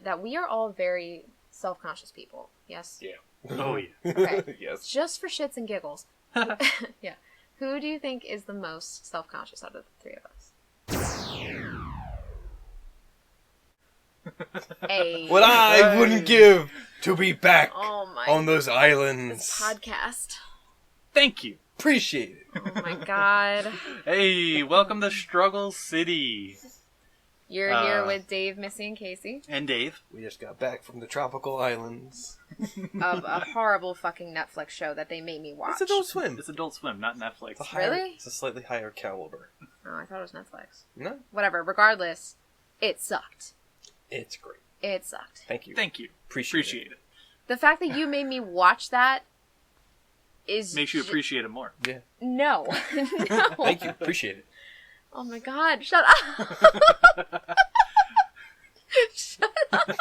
that we are all very self-conscious people. Yes? Yeah. Oh, yeah. Okay. Yes. Just for shits and giggles. Yeah. Who do you think is the most self-conscious out of the three of us? What I wouldn't give to be back on those islands. This podcast. Thank you. Appreciate it. Oh my god. Hey, welcome to Struggle City. You're here with Dave, Missy, and Casey. And Dave. We just got back from the tropical islands. Of a horrible fucking Netflix show that they made me watch. It's Adult Swim. It's Adult Swim, not Netflix. Really? It's a slightly higher caliber. Oh, I thought it was Netflix. No. Whatever. Regardless, it sucked. It's great. It sucked. Thank you. Thank you. Appreciate it. The fact that you made me watch that is... Makes you appreciate it more. Yeah. No. No. Thank you. Appreciate it. Oh my god, shut up. Shut up.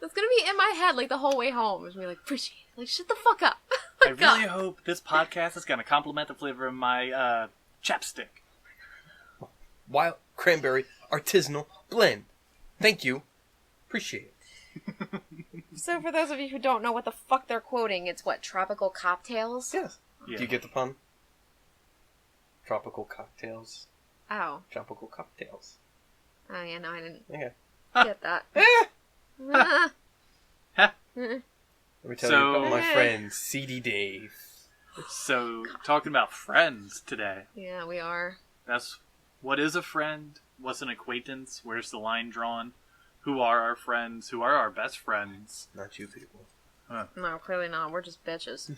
That's gonna be in my head like the whole way home. It's gonna be like, appreciate it. Like, shut the fuck up. I really hope this podcast is gonna complement the flavor of my chapstick. Wild cranberry artisanal blend. Thank you. Appreciate it. So for those of you who don't know what the fuck they're quoting, it's what, tropical cocktails? Yes. Yeah. Do you get the pun? Tropical cocktails. Oh. Tropical cocktails. Oh yeah, no, I didn't Okay. get that. Let me tell you about my friend, CD Dave. So, talking about friends today. Yeah, we are. That's what is a friend? What's an acquaintance? Where's the line drawn? Who are our friends? Who are our best friends? Not you people. No, clearly not. We're just bitches.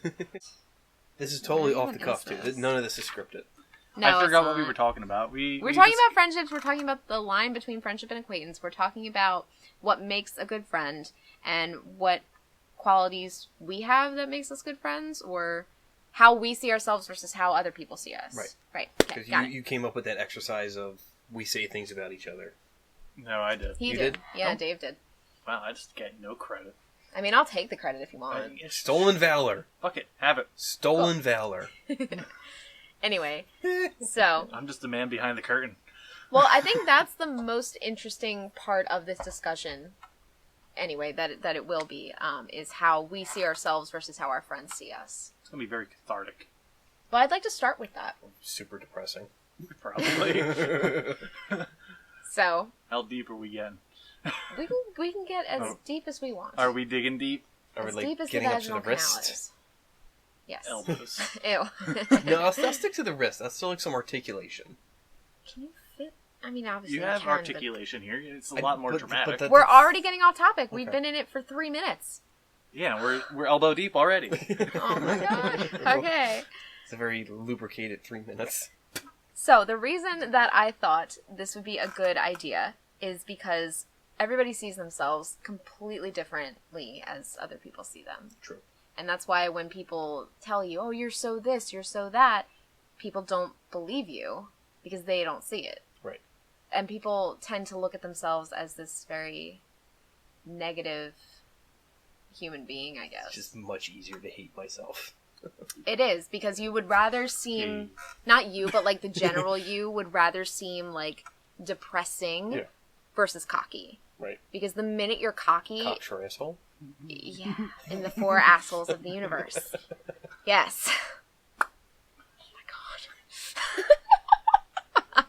This is totally Why off the cuff, too. this? None of this is scripted. No, I forgot it's what we not. were talking about. We're talking about friendships. We're talking about the line between friendship and acquaintance. We're talking about what makes a good friend and what qualities we have that makes us good friends, or how we see ourselves versus how other people see us. Right. Right. Okay, Because got it. you came up with that exercise of we say things about each other. No, I did. He You did. did? Yeah, Oh. Dave did. Wow, I just get no credit. I mean, I'll take the credit if you want. Stolen valor. Fuck it, have it. Stolen valor. Anyway, so... I'm just the man behind the curtain. Well, I think that's the most interesting part of this discussion, anyway, that it will be, is how we see ourselves versus how our friends see us. It's gonna be very cathartic. But I'd like to start with that. Super depressing. Probably. So, How deep are we getting? we can get as deep as we want. Are we digging deep? Are we As like deep as getting the up to the vaginal canal wrist? is. Yes. Elbows. Ew. No, I'll stick to the wrist. That's still like some articulation. Can you fit? I mean, obviously You you have can, articulation here. It's a lot more dramatic. but we're already getting off topic. We've been in it for 3 minutes. Yeah, we're elbow deep already. Oh my god. Okay. It's a very lubricated 3 minutes. So, the reason that I thought this would be a good idea is because everybody sees themselves completely differently as other people see them. True. And that's why when people tell you, oh, you're so this, you're so that, people don't believe you because they don't see it. Right. And people tend to look at themselves as this very negative human being, I guess. It's just much easier to hate myself. It is, because you would rather seem, not you, but like the general you would rather seem like depressing versus cocky. Right. Because the minute you're cocky... Cocksure asshole? Yeah, in the 4 assholes of the universe. Yes. Oh my god.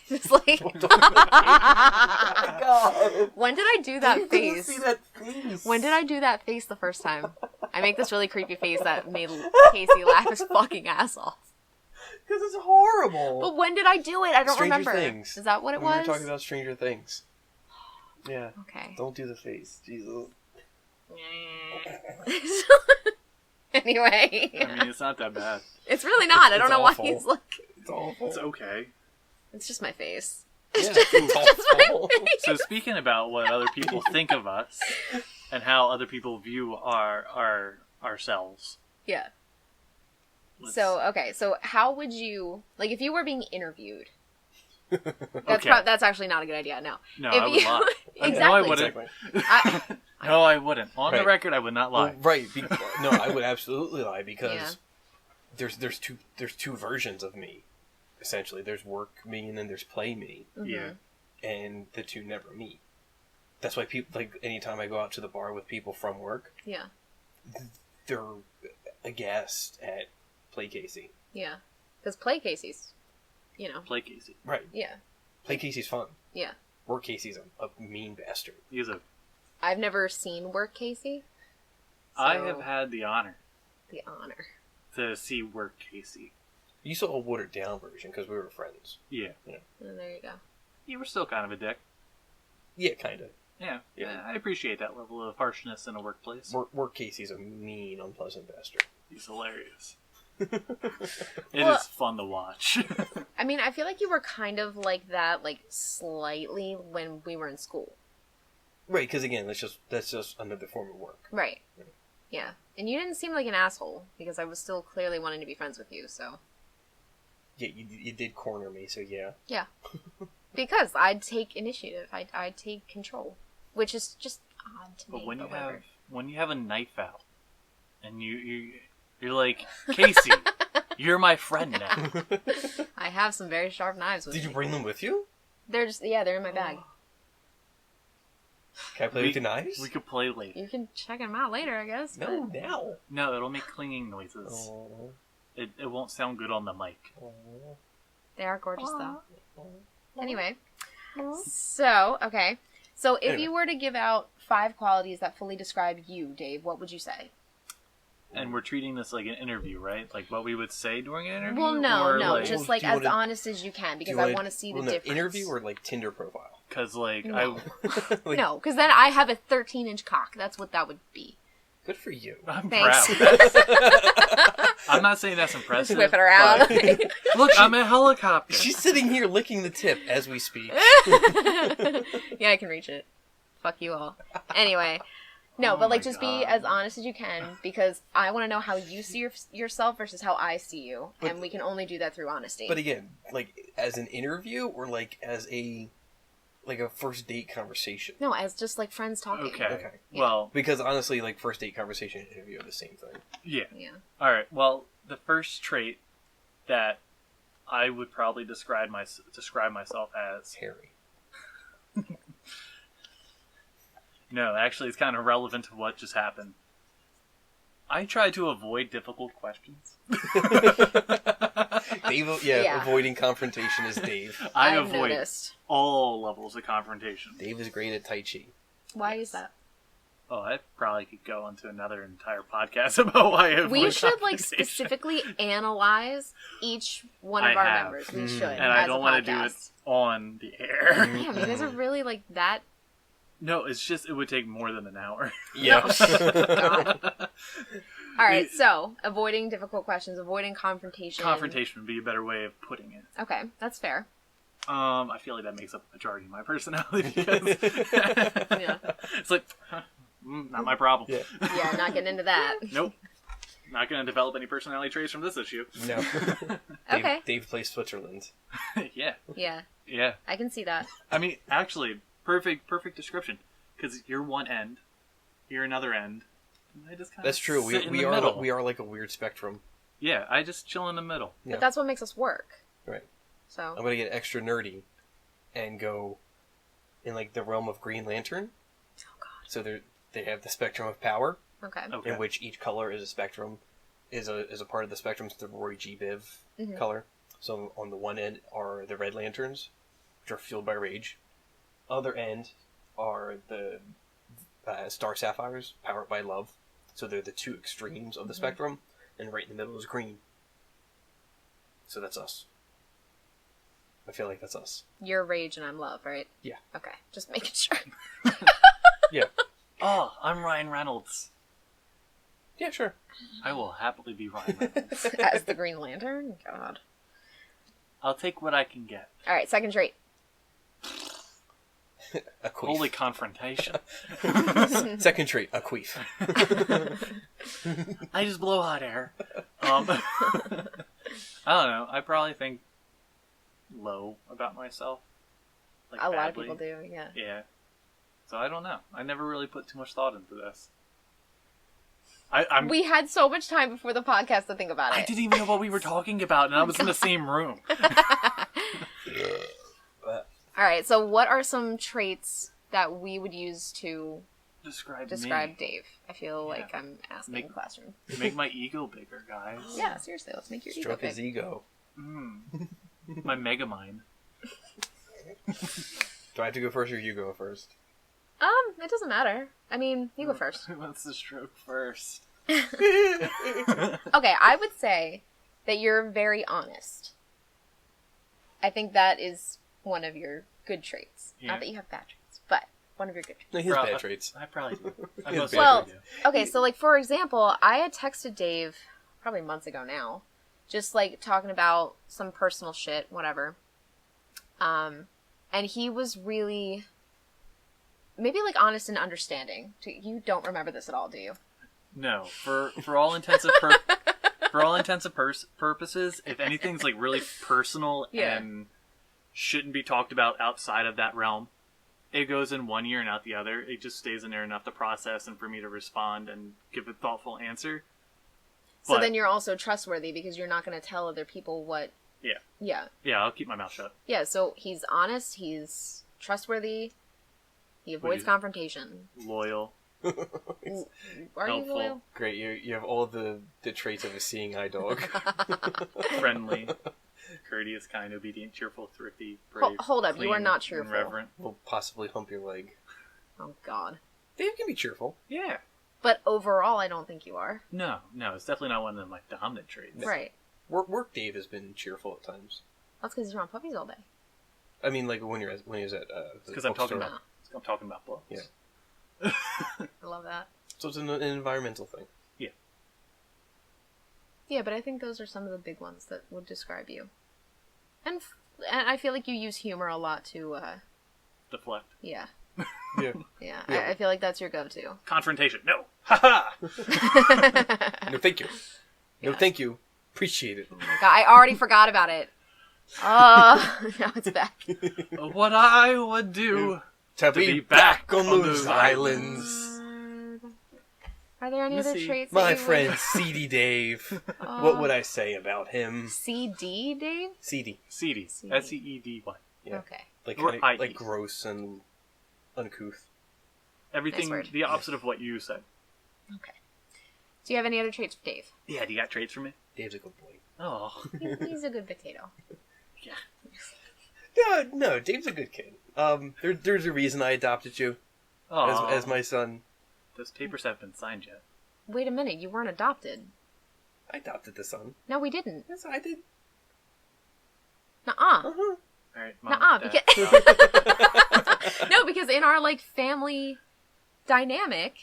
It's like... When did I do that face? See that face? When did I do that face the first time? I make this really creepy face that made Casey laugh his fucking ass off. Because it's horrible. But when did I do it? I don't Stranger remember. Things. Is that what it was? We were talking about Stranger Things. Yeah. Okay. Don't do the face. Jesus. Anyway. I mean, it's not that bad. It's really not. I don't know awful. why he's like... It's awful. It's okay. It's just my face. Yeah, It's just my awful. face. So speaking about what other people think of us and how other people view ourselves. Yeah. let's- So, okay. So how would you... Like, if you were being interviewed... That's, Okay. that's actually not a good idea, no. No, If I would lie. Exactly. No, I wouldn't. I, No, I wouldn't. On the Right. record, I would not lie. Well, right. No, I would absolutely lie because Yeah. there's two versions of me. Essentially, there's work me and then there's play me. mhm. Yeah. and the two never meet. That's why people, like, anytime I go out to the bar with people from work, yeah, they're aghast at Play Casey. Yeah, because Play Casey's, Play Casey. Right. Yeah. Play Casey's fun. Yeah. Work Casey's a mean bastard. I've never seen Work Casey. So... I have had the honor. The honor. To see Work Casey. You saw a watered down version because we were friends. Yeah. Oh, there you go. You were still kind of a dick. Yeah, kind of. Yeah. I appreciate that level of harshness in a workplace. Work Casey's a mean, unpleasant bastard. He's hilarious. It is fun to watch. I mean, I feel like you were kind of like that, like, slightly when we were in school. Right, because again, that's just another form of work. Right. Yeah. And you didn't seem like an asshole, because I was still clearly wanting to be friends with you, so... Yeah, you did corner me, so yeah. Yeah. Because I'd take initiative. I'd take control. Which is just odd to me. But when you have a knife out, and you're like, Casey, you're my friend now. I have some very sharp knives with me. Did you bring them with you? They're in my bag. Can I play with the knives? We could play later. You can check them out later, I guess. No, now. No, it'll make clinging noises. Oh. It won't sound good on the mic. Oh. They are gorgeous, though. Anyway. So, okay. So, if you were to give out 5 qualities that fully describe you, Dave, what would you say? And we're treating this like an interview, right? Like what we would say during an interview? Well, no. Like... Just like as honest as you can, because I want to see the difference. Interview or like Tinder profile? Because like no. No, because then I have a 13-inch cock. That's what that would be. Good for you. I'm Thanks. proud. I'm not saying that's impressive. Just whip it around. Look, I'm a helicopter. She's sitting here licking the tip as we speak. Yeah, I can reach it. Fuck you all. Anyway. No, but like just be as honest as you can, because I want to know how you see yourself versus how I see you, and we can only do that through honesty. But again, like as an interview or like as a first date conversation? No, as just like friends talking. Okay. Yeah. Well, because honestly, like first date conversation and interview are the same thing. Yeah. Yeah. All right. Well, the first trait that I would probably describe myself as hairy. No, actually, it's kind of relevant to what just happened. I try to avoid difficult questions. Avoiding confrontation is Dave. I avoid all levels of confrontation. Dave is great at Tai Chi. Why is that? Oh, I probably could go into another entire podcast about why I avoid We should like specifically analyze each one of our members. We should, and I don't want to do it on the air. Damn, you guys are really like that. No, it's just it would take more than an hour. Yeah. God. All right, so avoiding difficult questions, avoiding confrontation. Confrontation would be a better way of putting it. Okay, that's fair. I feel like that makes up the majority of my personality because it's like not my problem. Yeah, not getting into that. Nope. Not going to develop any personality traits from this issue. No. Okay. Dave plays Switzerland. Yeah. Yeah. I can see that. I mean, actually, perfect description. Because you're one end, you're another end. And I just kind of That's true. We are like a weird spectrum. Yeah, I just chill in the middle. But that's what makes us work. Right. So I'm gonna get extra nerdy, and go in like the realm of Green Lantern. Oh God. So they have the spectrum of power. Okay. In which each color is a spectrum, is a part of the spectrum. It's the Roy G. Biv color. So on the one end are the Red Lanterns, which are fueled by rage. Other end are the Star Sapphires, powered by love. So they're the two extremes of the spectrum, and right in the middle is green. So that's us. I feel like that's us. You're rage and I'm love, right? Yeah. Okay, just making sure. Yeah. Oh, I'm Ryan Reynolds. Yeah, sure. I will happily be Ryan Reynolds. As the Green Lantern? God. I'll take what I can get. Alright, second trait. A queef. Holy confrontation. Second trait, a queef. I just blow hot air. I don't know. I probably think low about myself. Like a lot of badly. people do, yeah. Yeah. So I don't know. I never really put too much thought into this. We had so much time before the podcast to think about it. I didn't even know what we were talking about, and I was in the same room. All right, so what are some traits that we would use to Describe me. Dave? I feel like I'm asking in the classroom. Make my ego bigger, guys. Yeah, seriously, let's make your ego Stroke big. his ego. My mega mind. Do I have to go first or you go first? It doesn't matter. I mean, you go first. Who wants to stroke first? Okay, I would say that you're very honest. I think that is one of your good traits. Yeah. Not that you have bad traits, but one of your good traits. No, he has bad traits. I probably do. He has bad Well, traits. okay, so like for example, I had texted Dave probably months ago now, just like talking about some personal shit, whatever. And he was really maybe like honest and understanding. You don't remember this at all, do you? No, for all intents and purposes, if anything's like really personal and shouldn't be talked about outside of that realm, it goes in one ear and out the other. It just stays in there enough to process and for me to respond and give a thoughtful answer. So then you're also trustworthy because you're not going to tell other people what... Yeah. Yeah. Yeah, I'll keep my mouth shut. Yeah, so he's honest, he's trustworthy, he avoids confrontation. Loyal. Are Helpful. you loyal? Great, you have all the traits of a seeing eye dog. Friendly. Courteous, kind, obedient, cheerful, thrifty, brave. Hold up, clean, you are not cheerful. and reverent. Will possibly hump your leg. Oh, God. Dave can be cheerful. Yeah. But overall, I don't think you are. No, it's definitely not one of my dominant traits. Right. Work Dave has been cheerful at times. That's because he's around puppies all day. I mean, like when he was at Because I'm talking about blows. Yeah. I love that. So it's an environmental thing. Yeah. Yeah, but I think those are some of the big ones that would describe you. And I feel like you use humor a lot to, Deflect. yeah. Yeah. Yeah, Yeah. I feel like that's your go-to. Confrontation. No. Ha ha. No, thank you. No, Yeah. thank you. Appreciate it. Oh my God, I already forgot about it. Now it's back. What I would do To be back on on those those islands. Are there any other Missy. traits? My that you friend CD Dave. What would I say about him? CD, Dave? CD. Seedy. Seedy. Seedy. Yeah. Okay. Like Or kinda, IE. like gross and uncouth. Everything Nice word. the opposite of what you said. Okay. Do you have any other traits for Dave? Yeah, do you got traits for me? Dave's a good boy. Oh. He's a good potato. Yeah. No, Dave's a good kid. There's a reason I adopted you as my son. Those papers haven't been signed yet. Wait a minute, you weren't adopted. I adopted the son. No, we didn't. Yes, I did. Nuh-uh. Uh-huh. Alright, Mom. Nuh-uh, Dad. because... No, because in our, like, family dynamic,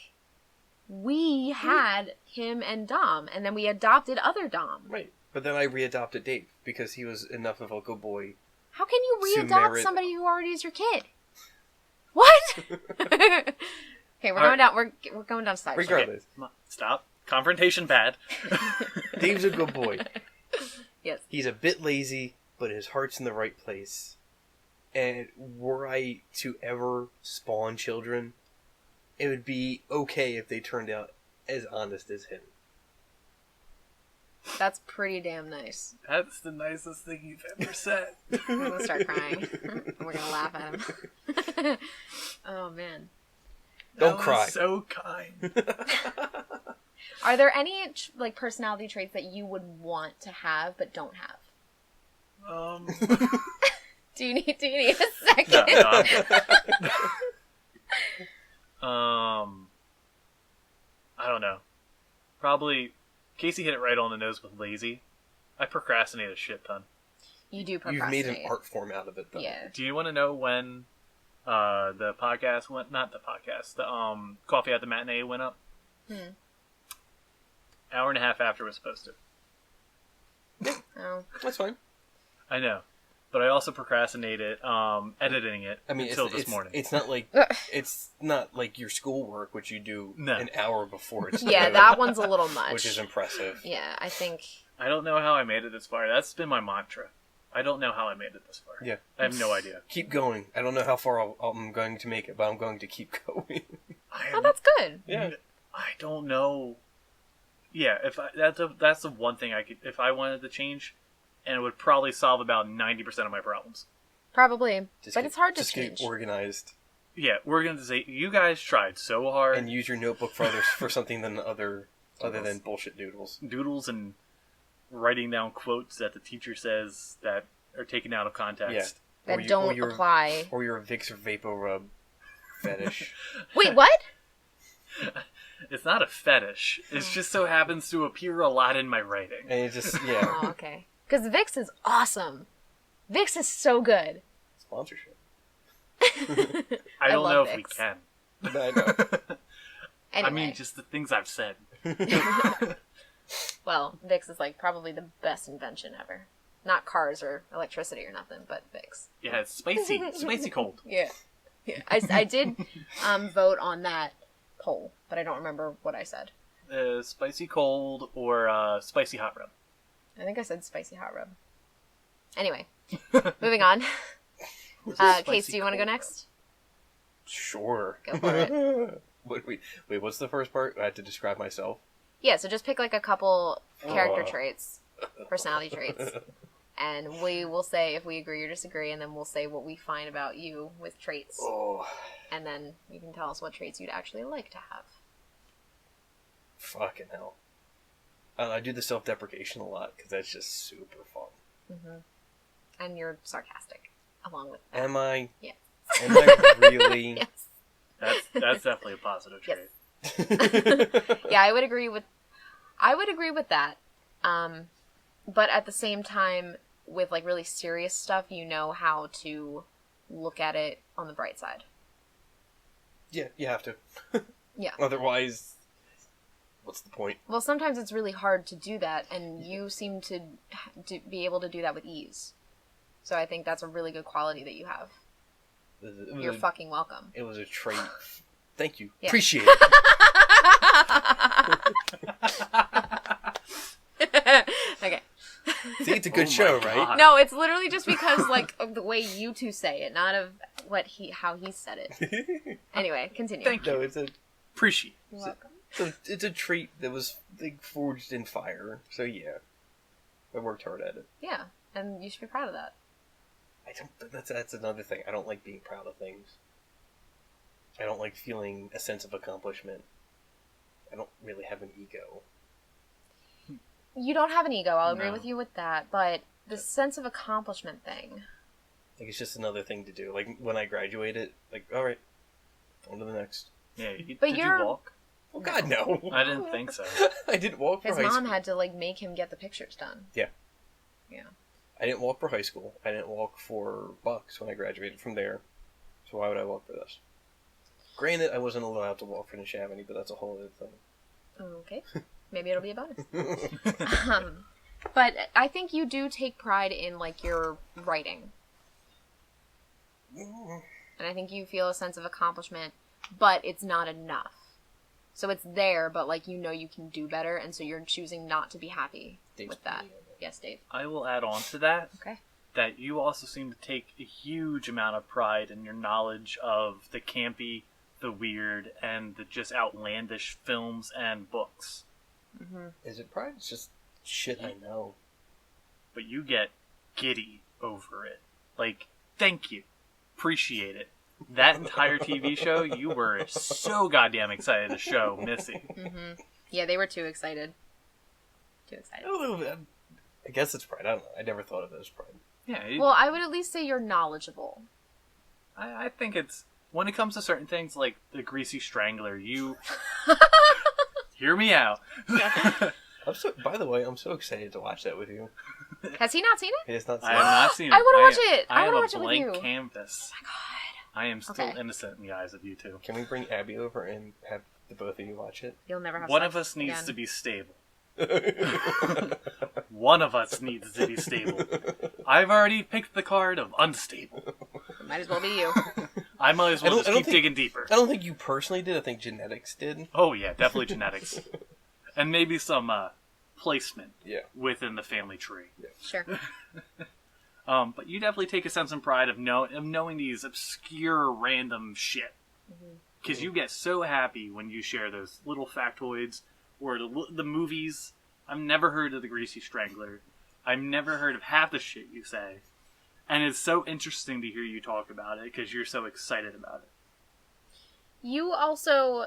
we had him and Dom, and then we adopted other Dom. Right. But then I readopted Dave because he was enough of a good boy. How can you To re-adopt merit- somebody who already is your kid? What? Okay, we're going down. We're going down side. Regardless, Stop. Confrontation bad. Dave's a good boy. Yes. He's a bit lazy, but his heart's in the right place. And were I to ever spawn children, it would be okay if they turned out as honest as him. That's pretty damn nice. That's the nicest thing you've ever said. I'm gonna start crying. We're gonna laugh at him. Oh man. Don't That was cry. So kind. Are there any like personality traits that you would want to have but don't have? Do you need a second? No, I'm good. I don't know. Probably Casey hit it right on the nose with lazy. I procrastinate a shit ton. You do You've procrastinate. made an art form out of it, though. Yeah. Do you want to know when the podcast went? Not the podcast. The Coffee at the Matinee went up. Hour and a half after it was posted. Oh. That's fine. I know, but I also procrastinated editing it until this morning. It's not like your schoolwork, which you do No. an hour before it's Yeah, due, that one's a little much. which is impressive. Yeah, I think. I don't know how I made it this far. That's been my mantra. I don't know how I made it this far. Yeah. I have no idea. Keep going. I don't know how far I'm going to make it, but I'm going to keep going. Oh, that's good. Yeah. I don't know. Yeah, that's the one thing I could, if I wanted to change, and it would probably solve about 90% of my problems. Probably. Just But get- it's hard to just change. get organized Yeah, we're going to say, you guys tried so hard. and use your notebook for something other than bullshit doodles. Doodles and writing down quotes that the teacher says that are taken out of context. That don't apply. Or your Vicks or Vapo Rub fetish. Wait, what? It's not a fetish. It just so happens to appear a lot in my writing. And it just, yeah. Oh, okay. Because Vicks is awesome. Vicks is so good. Sponsorship. I don't love know if we Vicks. can. I know. Anyway. I mean, just the things I've said. Well, Vicks is like probably the best invention ever. Not cars or electricity or nothing, but Vicks. Yeah, it's spicy cold. Yeah. I did vote on that poll, but I don't remember what I said. Spicy cold or spicy hot rub. I think I said spicy hot rub. Anyway, moving on. Case, do you want to go next? Sure. Go for it. Wait, what's the first part? I have to describe myself. Yeah, so just pick like a couple character traits, personality traits, and we will say if we agree or disagree, and then we'll say what we find about you with traits, Oh, and then you can tell us what traits you'd actually like to have. fucking hell. I do the self-deprecation a lot because that's just super fun. And you're sarcastic, along with that. Am I? Yes. Am I really? Yes. That's definitely a positive trait. Yeah, I would agree with that. But at the same time, with like really serious stuff, you know how to look at it on the bright side. Yeah, you have to. Yeah. Otherwise, what's the point? Well, sometimes it's really hard to do that, and you seem to be able to do that with ease. So I think that's a really good quality that you have. You're fucking welcome. It was a trait. Thank you. Yeah. Appreciate it. Okay. See, it's a good Oh show, my right? God. No, it's literally just because like of the way you two say it, not of how he said it. Anyway, continue. Thank you. No, it's a Appreciate. You're welcome. it's a trait that was like, forged in fire. So yeah, I worked hard at it. Yeah, and you should be proud of that. I don't. But that's another thing. I don't like being proud of things. I don't like feeling a sense of accomplishment. I don't really have an ego. You don't have an ego, I'll agree No. with you with that, but the sense of accomplishment thing. Like it's just another thing to do. Like when I graduated, like all right, on to the next. Yeah, But did you're- you walk? Oh God, no! I didn't think so. I didn't walk for His high mom school. had to like make him get the pictures done. I didn't walk for high school. I didn't walk for Bucks when I graduated from there. So why would I walk for this? Granted, I wasn't allowed to walk for Nishavani, but that's a whole other thing. Okay. Maybe it'll be a bonus. But I think you do take pride in like your writing. And I think you feel a sense of accomplishment, but it's not enough. So it's there, but like you can do better, and so you're choosing not to be happy with that. Yes, Dave. I will add on to that. Okay. That you also seem to take a huge amount of pride in your knowledge of the campy, the weird, and the just outlandish films and books. Is it pride? It's just shit I know. But you get giddy over it. Like, thank you. Appreciate it. That entire TV show, you were so goddamn excited to show Missy. Yeah, they were too excited. Too excited. A little bit. I guess it's pride. I don't know. I never thought of it as pride. Yeah, Well, I would at least say you're knowledgeable. I think it's... When it comes to certain things like the Greasy Strangler, you... Hear me out. By the way, I'm so excited to watch that with you. Has he not seen it? He has not seen I have not seen it. I wanna watch it. I am wanna a watch it with blank you. canvas. Oh my god. I am still Okay. innocent in the eyes of you two. Can we bring Abby over and have the both of you watch it? You'll never have One sex of us needs again. to be stable. One of us needs to be stable. I've already picked the card of unstable. It might as well be you. I might as well just I don't keep think- digging deeper. I don't think you personally did. I think genetics did. Oh yeah, definitely genetics. And maybe some placement Yeah. within the family tree. Sure. But you definitely take a sense of pride of knowing these obscure random shit. Because you get so happy when you share those little factoids or the movies. I've never heard of the Greasy Strangler. I've never heard of half the shit you say. And it's so interesting to hear you talk about it because you're so excited about it. You also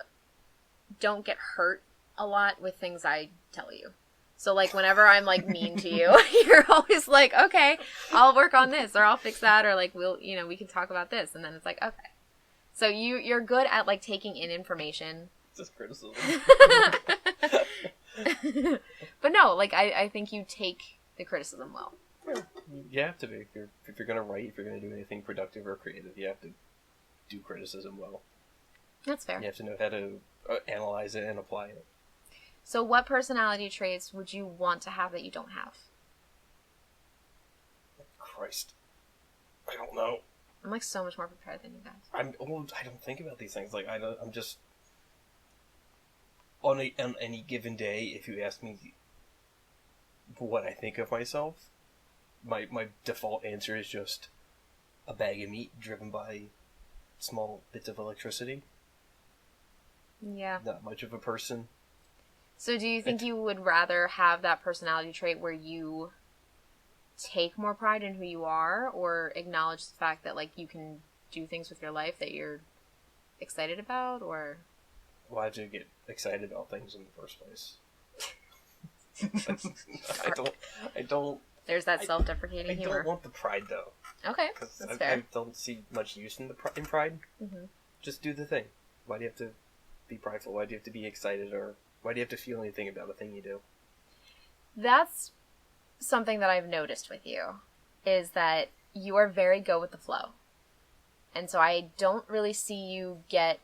don't get hurt a lot with things I tell you. So, like, whenever I'm, like, mean to you, you're always like, okay, I'll work on this, or I'll fix that, or, like, we can talk about this, and then it's like, okay. So you're good at, like, taking in information. Just criticism. But no, like, I think you take the criticism well. You have to be. If you're going to write, if you're going to do anything productive or creative, you have to do criticism well. That's fair. You have to know how to analyze it and apply it. So what personality traits would you want to have that you don't have? Christ. I don't know. I'm, like, so much more prepared than you guys. I don't think about these things. Like, I'm just... On any given day, if you ask me what I think of myself, my default answer is just a bag of meat driven by small bits of electricity. Yeah. Not much of a person. So do you think you would rather have that personality trait where you take more pride in who you are, or acknowledge the fact that, like, you can do things with your life that you're excited about, or... Why'd you get excited about things in the first place? I don't... There's that self-deprecating humor. I don't want the pride, though. Okay, that's fair. I don't see much use in pride. Mm-hmm. Just do the thing. Why do you have to be prideful? Why do you have to be excited? Or why do you have to feel anything about a thing you do? That's something that I've noticed with you, is that you are very go with the flow. And so I don't really see you get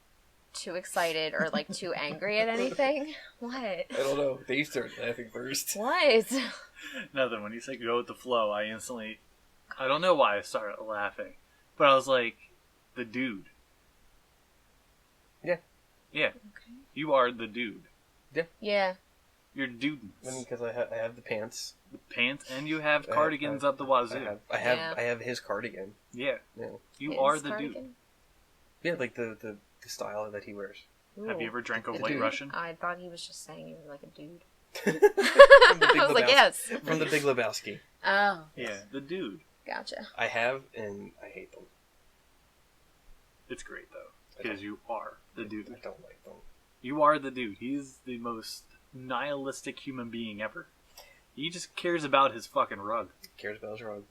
too excited or, like, too angry at anything. What? I don't know. They started laughing first. What? Nothing. When you say go with the flow, I don't know why I started laughing, but I was like, the dude. Yeah. Yeah. Okay. You are the dude. Yeah. You're dude. I mean, because I have the pants. The pants, and you have cardigans up the wazoo. I have his cardigan. Yeah. Yeah. You His are the cardigan? dude. Yeah, like the style that he wears. Ooh. Have you ever drank a The White dude. Russian? I thought he was just saying you were like a dude. From the Big I was like, yes. From the Big Lebowski. Oh. Yeah, the dude. Gotcha. I have, and I hate them. It's great, though, because you are the dude. I don't like them. You are the dude. He's the most nihilistic human being ever. He just cares about his fucking rug. He cares about his rug.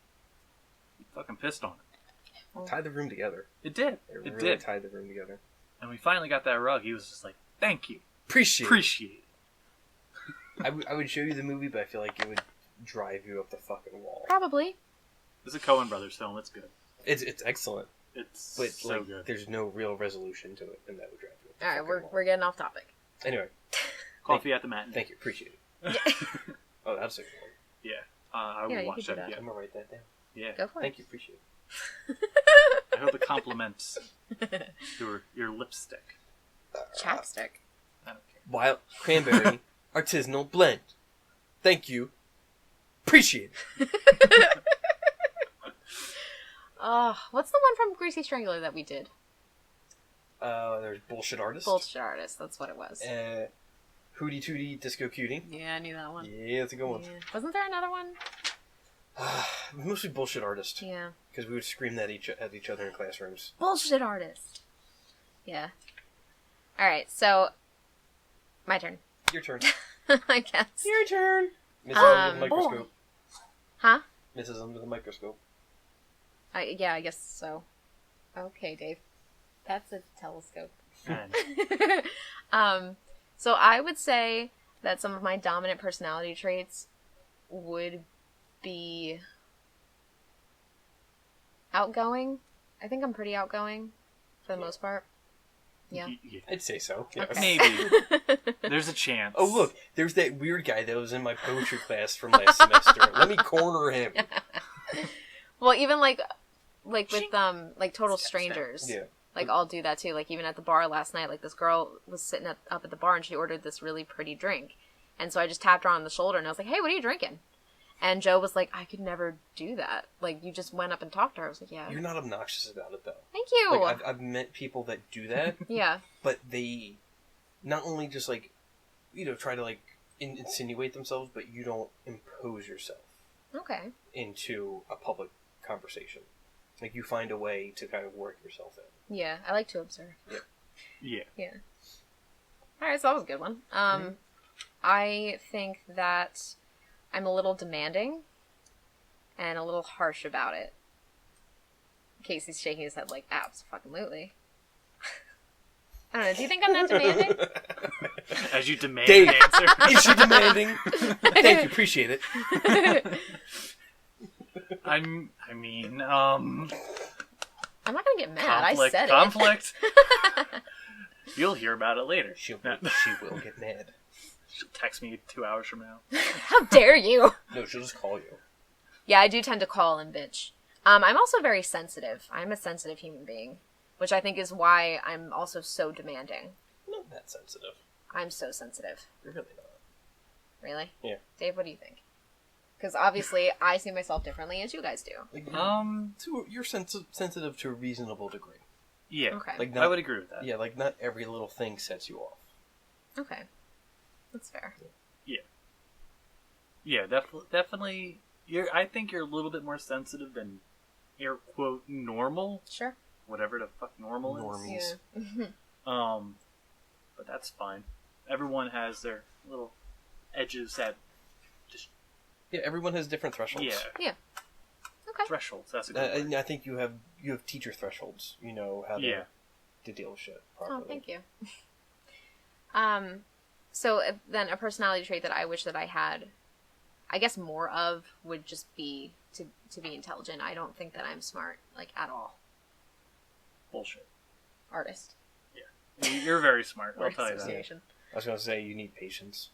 He fucking pissed on it. Tied the room together. It did. It It really did. tied the room together. And we finally got that rug. He was just like, thank you. Appreciate Appreciate it. I would show you the movie, but I feel like it would drive you up the fucking wall. Probably. It's a Coen Brothers film. It's good. It's excellent, It's but so like, good. there's no real resolution to it, and that would drive you up the Alright, fucking wall. we're getting off topic. Anyway, Coffee at the matinee. thank you, appreciate it. Yeah. Oh, that's a good one. Yeah. I Yeah, will you watch could do that that. again. I'm gonna write that down. Yeah. Go for Thank you, appreciate it. I hope it compliments it. your lipstick. Chapstick. I don't care. Wild cranberry artisanal blend. Thank you, appreciate it. What's the one from Greasy Strangler that we did? There's bullshit artist. Bullshit Artist, that's what it was. Hootie Tootie Disco Cutie. Yeah, I knew that one. Yeah, that's a good one. Yeah. Wasn't there another one? Mostly bullshit artist. Yeah. Because we would scream that at each other in classrooms. Bullshit Artist. Yeah. Alright, so... My turn. Your turn. I guess. Your turn. Mrs. Under the Oh. microscope. Huh? Mrs. Under the microscope. Yeah, I guess so. Okay, Dave. That's a telescope. And So I would say that some of my dominant personality traits would be outgoing. I think I'm pretty outgoing for the most part. Yeah. I'd say so. Yes. Okay. Maybe. There's a chance. Oh, look. There's that weird guy that was in my poetry class from last semester. Let me corner him. Well, even like with like total strangers. Yeah. Like, I'll do that too. Like, even at the bar last night, like, this girl was sitting up at the bar and she ordered this really pretty drink. And so I just tapped her on the shoulder and I was like, hey, what are you drinking? And Joe was like, I could never do that. Like, you just went up and talked to her. I was like, yeah. You're not obnoxious about it, though. Thank you. Like, I've met people that do that, Yeah. but they not only just, like, try to, like, insinuate themselves, but you don't impose yourself Okay. into a public conversation. Like, you find a way to kind of work yourself in. Yeah, I like to observe. Yeah. Yeah. Alright, so that was a good one. I think that I'm a little demanding and a little harsh about it. Casey's shaking his head like, absolutely. I don't know, do you think I'm not demanding? As you demand Dave, an answer. is she demanding? Thank you, appreciate it. I'm not gonna get mad, conflict. I said Conflict. You'll hear about it later. She will get mad. She'll text me 2 hours from now. it. How dare you? No, she'll just call you. Yeah, I do tend to call and bitch. I'm also very sensitive. I'm a sensitive human being, which I think is why I'm also so demanding. Not that sensitive. I'm so sensitive. You're really not. Really? Yeah. Dave, what do you think? Because obviously I see myself differently as you guys do. Like, you're sensitive to a reasonable degree. Yeah. Okay. Like, I would agree with that. Yeah, like, not every little thing sets you off. Okay. That's fair. Yeah, definitely. I think you're a little bit more sensitive than air quote normal. Sure. Whatever the fuck normal is. Normies. Yeah. But that's fine. Everyone has their little edges that just Yeah, everyone has different thresholds. Yeah. Okay. thresholds. That's a good word. And I think you have teacher thresholds. You know how to deal with shit properly. Oh, thank you. So then a personality trait that I wish that I had, I guess more of, would just be to be intelligent. I don't think that I'm smart, like, at all. Bullshit. Artist. You're very smart. I'll Word tell you that. association. I was going to say, you need patience.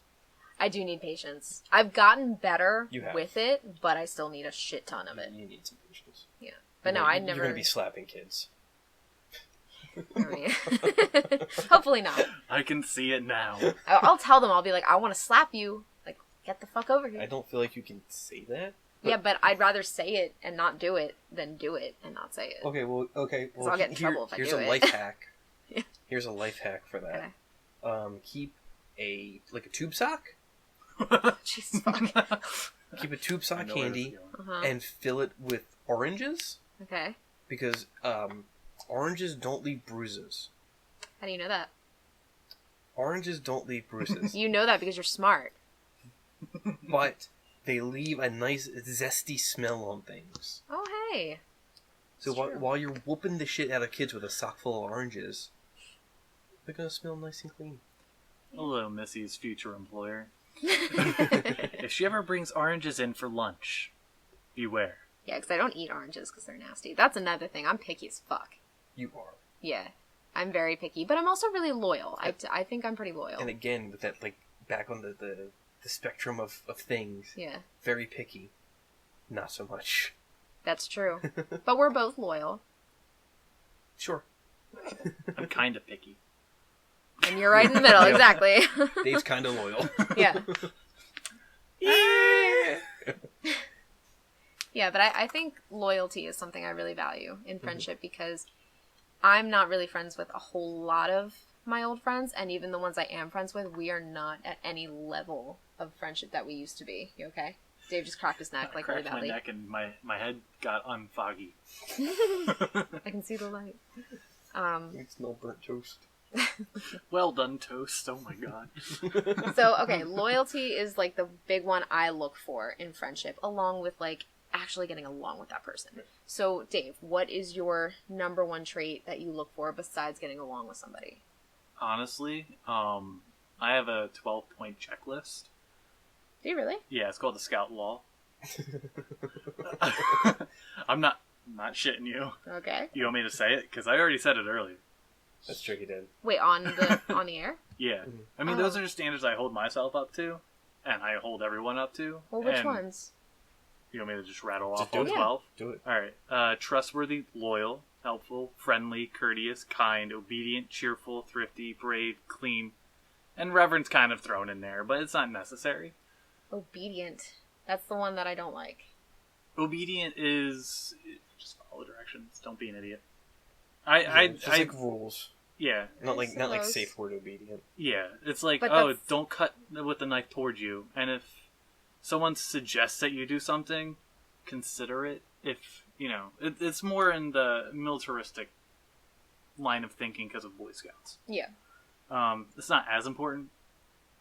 I do need patience. I've gotten better You have. with it, but I still need a shit ton of it. You need some patience. Yeah. But no, I never... You're going to be slapping kids. I mean, hopefully not. I can see it now. I'll tell them, I'll be like, I want to slap you. Like, get the fuck over here. I don't feel like you can say that. Yeah, but I'd rather say it and not do it than do it and not say it. Okay, well, I'll get in trouble if I here's do a it. life hack. Yeah. Here's a life hack for that. Okay. Keep a tube sock. Jesus fuck. Keep a tube I sock know where this is handy going. Uh-huh. and fill it with oranges Okay. because oranges don't leave bruises. How do you know that? Oranges don't leave bruises, You know that because you're smart. but they leave a nice zesty smell on things. Oh, hey. So It's true. while you're whooping the shit out of kids with a sock full of oranges, they're gonna smell nice and clean. Hello, Missy's future employer. If she ever brings oranges in for lunch, beware. Yeah, because I don't eat oranges because they're nasty. That's another thing. I'm picky as fuck. You are. Yeah. I'm very picky, but I'm also really loyal. I think I'm pretty loyal. And again, with that, like, back on the spectrum of things, Yeah, very picky. Not so much. that's true. But we're both loyal. Sure. I'm kind of picky. And you're right in the middle, Yeah. exactly. Dave's kind of loyal. Yeah. Yeah. Yeah, but I think loyalty is something I really value in friendship because I'm not really friends with a whole lot of my old friends, and even the ones I am friends with, we are not at any level of friendship that we used to be. You okay? Dave just cracked his neck I like really cracked my badly. neck and my head got unfoggy. I can see the light. It's no burnt toast. Well done, toast. Oh my god. So, okay, loyalty is like the big one I look for in friendship, along with like actually getting along with that person. So, Dave, what is your number one trait that you look for besides getting along with somebody? Honestly, I have a 12-point checklist. Do you really? Yeah, it's called the Scout Law. I'm not shitting you. Okay. You want me to say it? Because I already said it earlier. That's tricky, Dad. Wait, on the air? Yeah. Mhm. I mean, Oh. those are standards I hold myself up to, and I hold everyone up to. Well, which and ones? You want me to just rattle Just off do all it. 12? Do it. Alright. Trustworthy, loyal, helpful, friendly, courteous, kind, obedient, cheerful, thrifty, brave, clean, and reverence kind of thrown in there, but it's not necessary. Obedient. That's the one that I don't like. Obedient is just follow directions. Don't be an idiot. It's like rules. Yeah, Not like suppose. safe word obedient. yeah. It's like, But oh, that's- don't cut with the knife towards you. And if someone suggests that you do something, consider it. If you know, it's more in the militaristic line of thinking because of Boy Scouts. Yeah. It's not as important,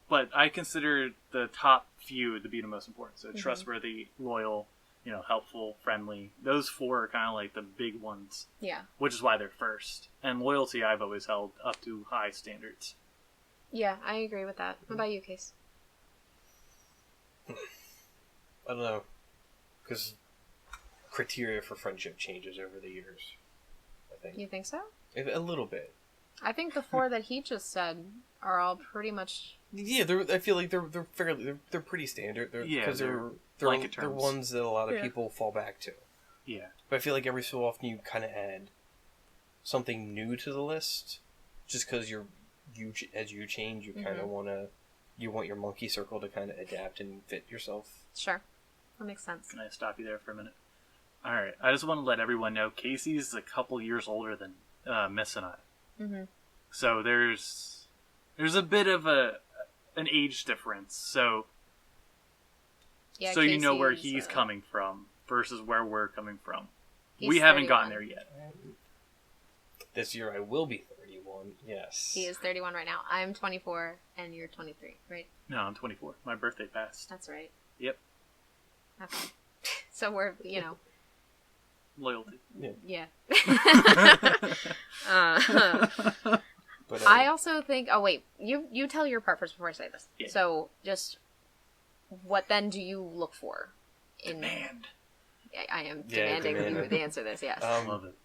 but I consider the top few to be the most important. So trustworthy, loyal, you know, helpful, friendly. Those 4 are kind of like the big ones. Yeah. Which is why they're first. And loyalty I've always held up to high standards. Yeah, I agree with that. What about you, Case? I don't know. Because criteria for friendship changes over the years, I think. You think so? A little bit. I think the 4 that he just said are all pretty much... Yeah, I feel like they're fairly they're pretty standard. They're ones that a lot of people fall back to. Yeah. But I feel like every so often you kind of add something new to the list, just because as you change, you kind of want your monkey circle to kind of adapt and fit yourself. Sure, that makes sense. Can I stop you there for a minute? All right, I just want to let everyone know Casey's a couple years older than Miss and I. Mm-hmm. So there's a bit of an age difference. So Yeah, so you know where Casey's, he's coming from versus where we're coming from. He's We haven't 31. gotten there yet. This year I will be 31. Yes. He is 31 right now. I'm 24, and you're 23, right? No, I'm 24. My birthday passed. That's right. Yep. Okay. So we're, you know... Loyalty. Yeah. But I also think... Oh, wait. You tell your part first before I say this. Yeah. So, just... What then do you look for? Demand. I am demanding you to answer this, yes. Love it.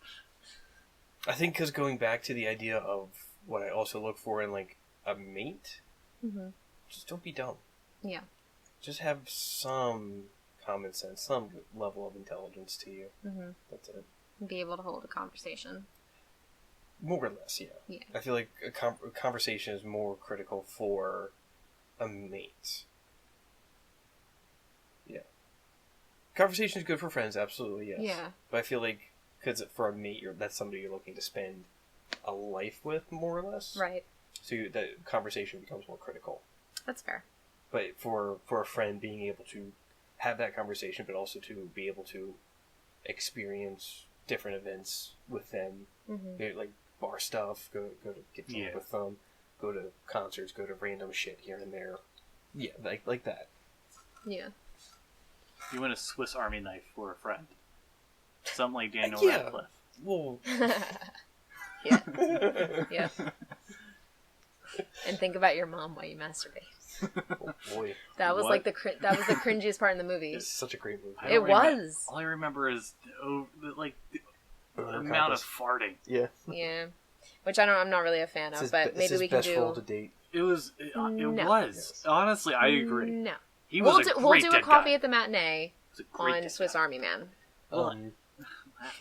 I think because going back to the idea of what I also look for in, like, a mate, just don't be dumb. Yeah. Just have some common sense, some level of intelligence to you. Mm-hmm. That's it. Be able to hold a conversation. More or less, yeah. I feel like a conversation is more critical for a mate. Yeah. Conversation is good for friends, absolutely, yes. Yeah. But I feel like, because for a mate, that's somebody you're looking to spend a life with, more or less. Right. So that conversation becomes more critical. That's fair. But for a friend, being able to have that conversation, but also to be able to experience different events with them, like bar stuff, go to get drunk with them, go to concerts, go to random shit here and there. Yeah, like that. Yeah. You want a Swiss Army knife for a friend. Something like Daniel Yeah. Radcliffe. Well, Yeah. Yeah. And think about your mom while you masturbate. oh boy. That was What? like the cringiest part in the movie. It's such a great movie. I It don't remem- was. All I remember is the Over amount of Compass. farting. Yeah. Yeah. Which I'm not really a fan of, but maybe we can best role to do... date. It was. It No. was. Yes. Honestly, I agree. No. He was We'll do a dead coffee guy. at the matinee He was a great on dead Swiss guy. Army Man.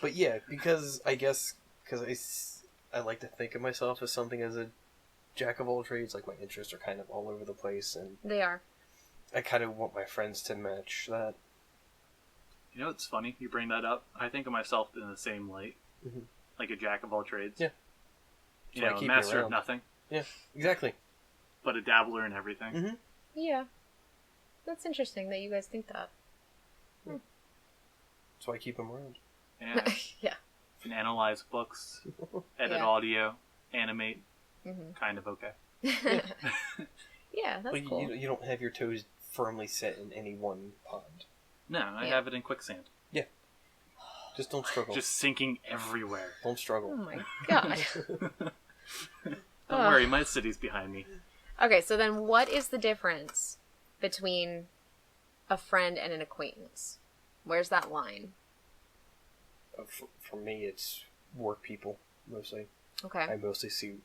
But yeah, because I like to think of myself as something as a jack of all trades. Like my interests are kind of all over the place, and They are. I kind of want my friends to match that. You know, it's funny you bring that up. I think of myself in the same light, like a jack of all trades. Yeah. You That's why I know, a keep you master of around. nothing, Yeah, exactly. but a dabbler in everything. Yeah. That's interesting that you guys think that. That's why I keep them around. Yeah. Yeah. Can analyze books, edit Yeah. audio, animate. Kind of okay. Yeah, that's But cool. you don't have your toes firmly set in any one pond. No, I Yeah. have it in quicksand. Yeah. Just don't struggle. Just sinking everywhere. Don't Oh struggle. my god. Don't worry, my city's behind me. Okay, so then what is the difference between a friend and an acquaintance? Where's that line? For me, it's work people, mostly. Okay. I mostly see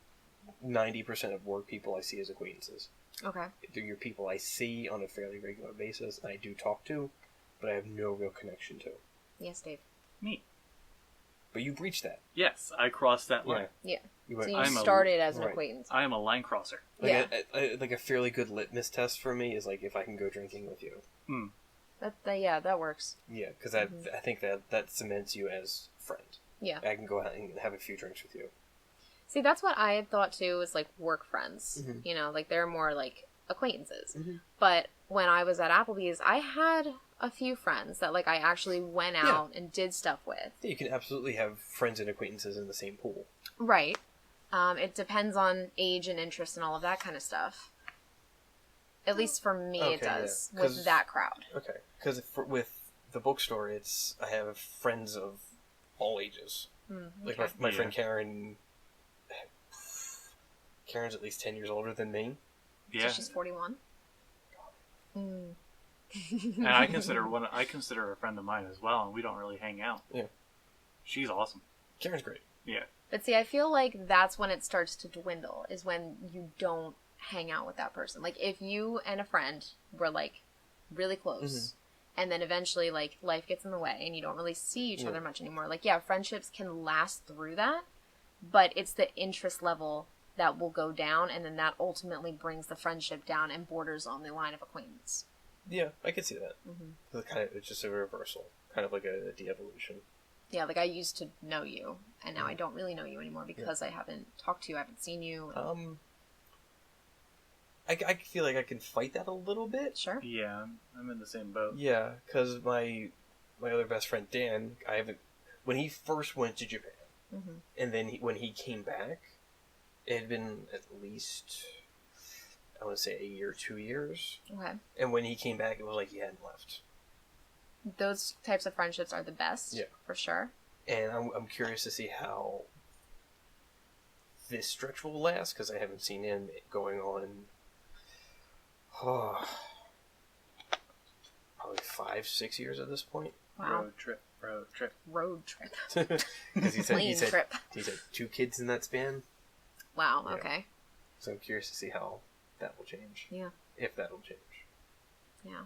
90% of work people I see as acquaintances. Okay. They're your people I see on a fairly regular basis, and I do talk to, but I have no real connection to. Yes, Dave. Me. But you breached that. Yes, I crossed that line. Yeah. You So went, you I'm a- started as an right. acquaintance. I am a line crosser. Yeah. like a fairly good litmus test for me is like if I can go drinking with you. That works. Yeah, because I think that cements you as friend. Yeah. I can go out and have a few drinks with you. See, that's what I had thought too, was like work friends. You know, like they're more like acquaintances. But when I was at Applebee's, I had a few friends that, like, I actually went out and did stuff with. Yeah, you can absolutely have friends and acquaintances in the same pool. Right. It depends on age and interest and all of that kind of stuff. At least for me, it does, with that crowd. Okay. Because with the bookstore, I have friends of all ages. Okay. Like, my friend Karen... Karen's at least 10 years older than me. Yeah. So she's 41? And I consider a friend of mine as well, and we don't really hang out. Yeah. She's awesome. Karen's great. Yeah. But see, I feel like that's when it starts to dwindle, is when you don't hang out with that person. Like, if you and a friend were, like, really close, and then eventually, like, life gets in the way, and you don't really see each other much anymore. Like, yeah, friendships can last through that, but it's the interest level that will go down, and then that ultimately brings the friendship down and borders on the line of acquaintance. Yeah, I could see that. It's just a reversal, kind of like a de-evolution. Yeah, like, I used to know you, and now I don't really know you anymore because I haven't talked to you, I haven't seen you. I feel like I can fight that a little bit. Sure. Yeah, I'm in the same boat. Yeah, because my other best friend Dan, when he first went to Japan, and then when he came back, it had been at least, I want to say, a year, 2 years. Okay. And when he came back, it was like he hadn't left. Those types of friendships are the best, for sure. And I'm curious to see how this stretch will last, because I haven't seen him going on probably 5-6 years at this point. Wow. Road trip. Because he said trip. He said 2 kids in that span. Wow, Yeah. okay. So I'm curious to see how that will change. Yeah. If that will change. Yeah.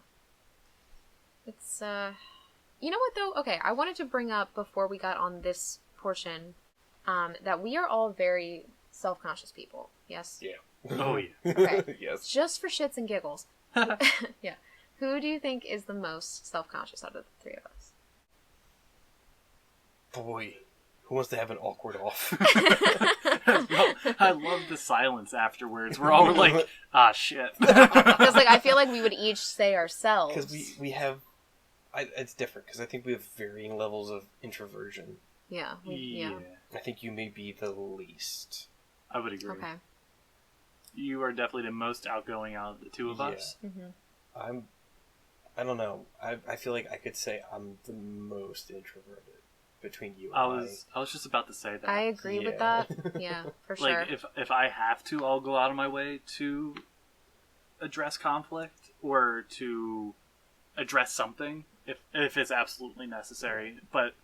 It's, you know what, though? Okay, I wanted to bring up, before we got on this portion, that we are all very self-conscious people. Yes? Yeah. Oh, yeah. Okay. Yes. Just for shits and giggles. Yeah. Who do you think is the most self-conscious out of the three of us? Boy. Who wants to have an awkward off? I love the silence afterwards. We're all like, ah, shit. Because, like, I feel like we would each say ourselves. Because we have... it's different, because I think we have varying levels of introversion. Yeah. Yeah. I think you may be the least. I would agree. Okay. You are definitely the most outgoing out of the two of us. Mm-hmm. I don't know. I feel like I could say I'm the most introverted between you and I was just about to say that. I agree with that. Yeah, for sure. Like, if I have to, I'll go out of my way to address conflict or to address something if it's absolutely necessary. But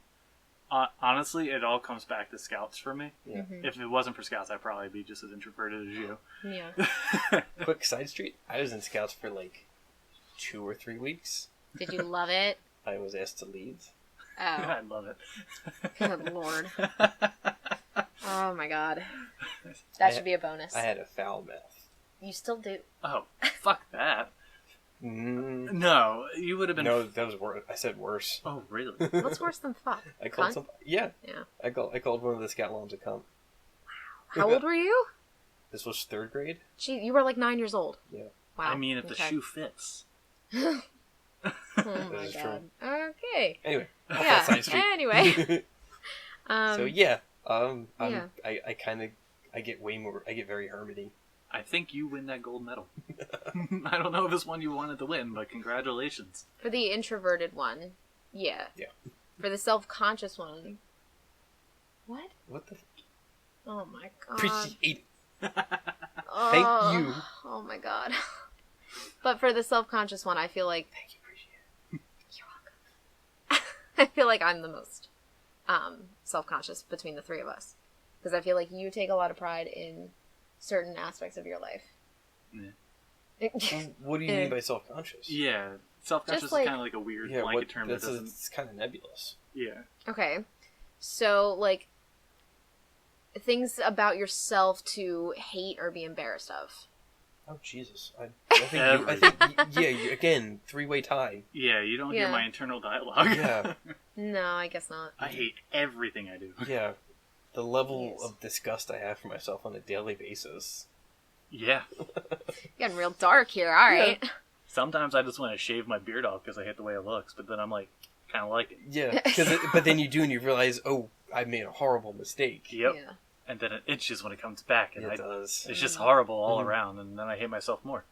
honestly, it all comes back to Scouts for me. Yeah. Mm-hmm. If it wasn't for Scouts, I'd probably be just as introverted as you. Yeah. Quick side street. I was in Scouts for like 2 or 3 weeks. Did you love it? I was asked to leave. Oh. I love it. Good lord. Oh my god. That should be a bonus. I had a foul mouth. You still do. Oh, fuck that. No, you would have been... No, that was worse. I said worse. Oh, really? What's worse than fuck? I called Cunt? some... Yeah. Yeah. I called one of the Scout moms a cunt. How old were you? This was 3rd grade? Gee, you were like 9 years old. Yeah. Wow. I mean, if the shoe fits. Oh my god. Okay. Anyway. Yeah. Side street. Anyway. So yeah. Yeah. I get very hermity. I think you win that gold medal. I don't know if it's one you wanted to win, but congratulations. For the introverted one, yeah. Yeah. For the self-conscious one, what? What the? Oh my god. Appreciate it. Oh, Thank you. Oh my god. But for the self-conscious one, I feel like... Thank you, appreciate it. You're welcome. I feel like I'm the most self-conscious between the three of us. Because I feel like you take a lot of pride in certain aspects of your life. Yeah. What do you mean by self-conscious? Yeah, self-conscious Just is like- kind of like a weird blanket term that doesn't... It's kind of nebulous. Yeah. Okay. So, like, things about yourself to hate or be embarrassed of. Oh, Jesus. I think again, 3-way tie. Yeah, you don't hear Yeah. my internal dialogue. Yeah. No, I guess not. I hate everything I do. Yeah. The level Yes. of disgust I have for myself on a daily basis. Yeah. Getting real dark here, alright. Sometimes I just want to shave my beard off because I hate the way it looks, but then I'm like, kind of like it. Yeah, but then you do and you realize, oh, I made a horrible mistake. Yep. Yeah. And then it itches when it comes back, and It does. it's just horrible all around, and then I hate myself more.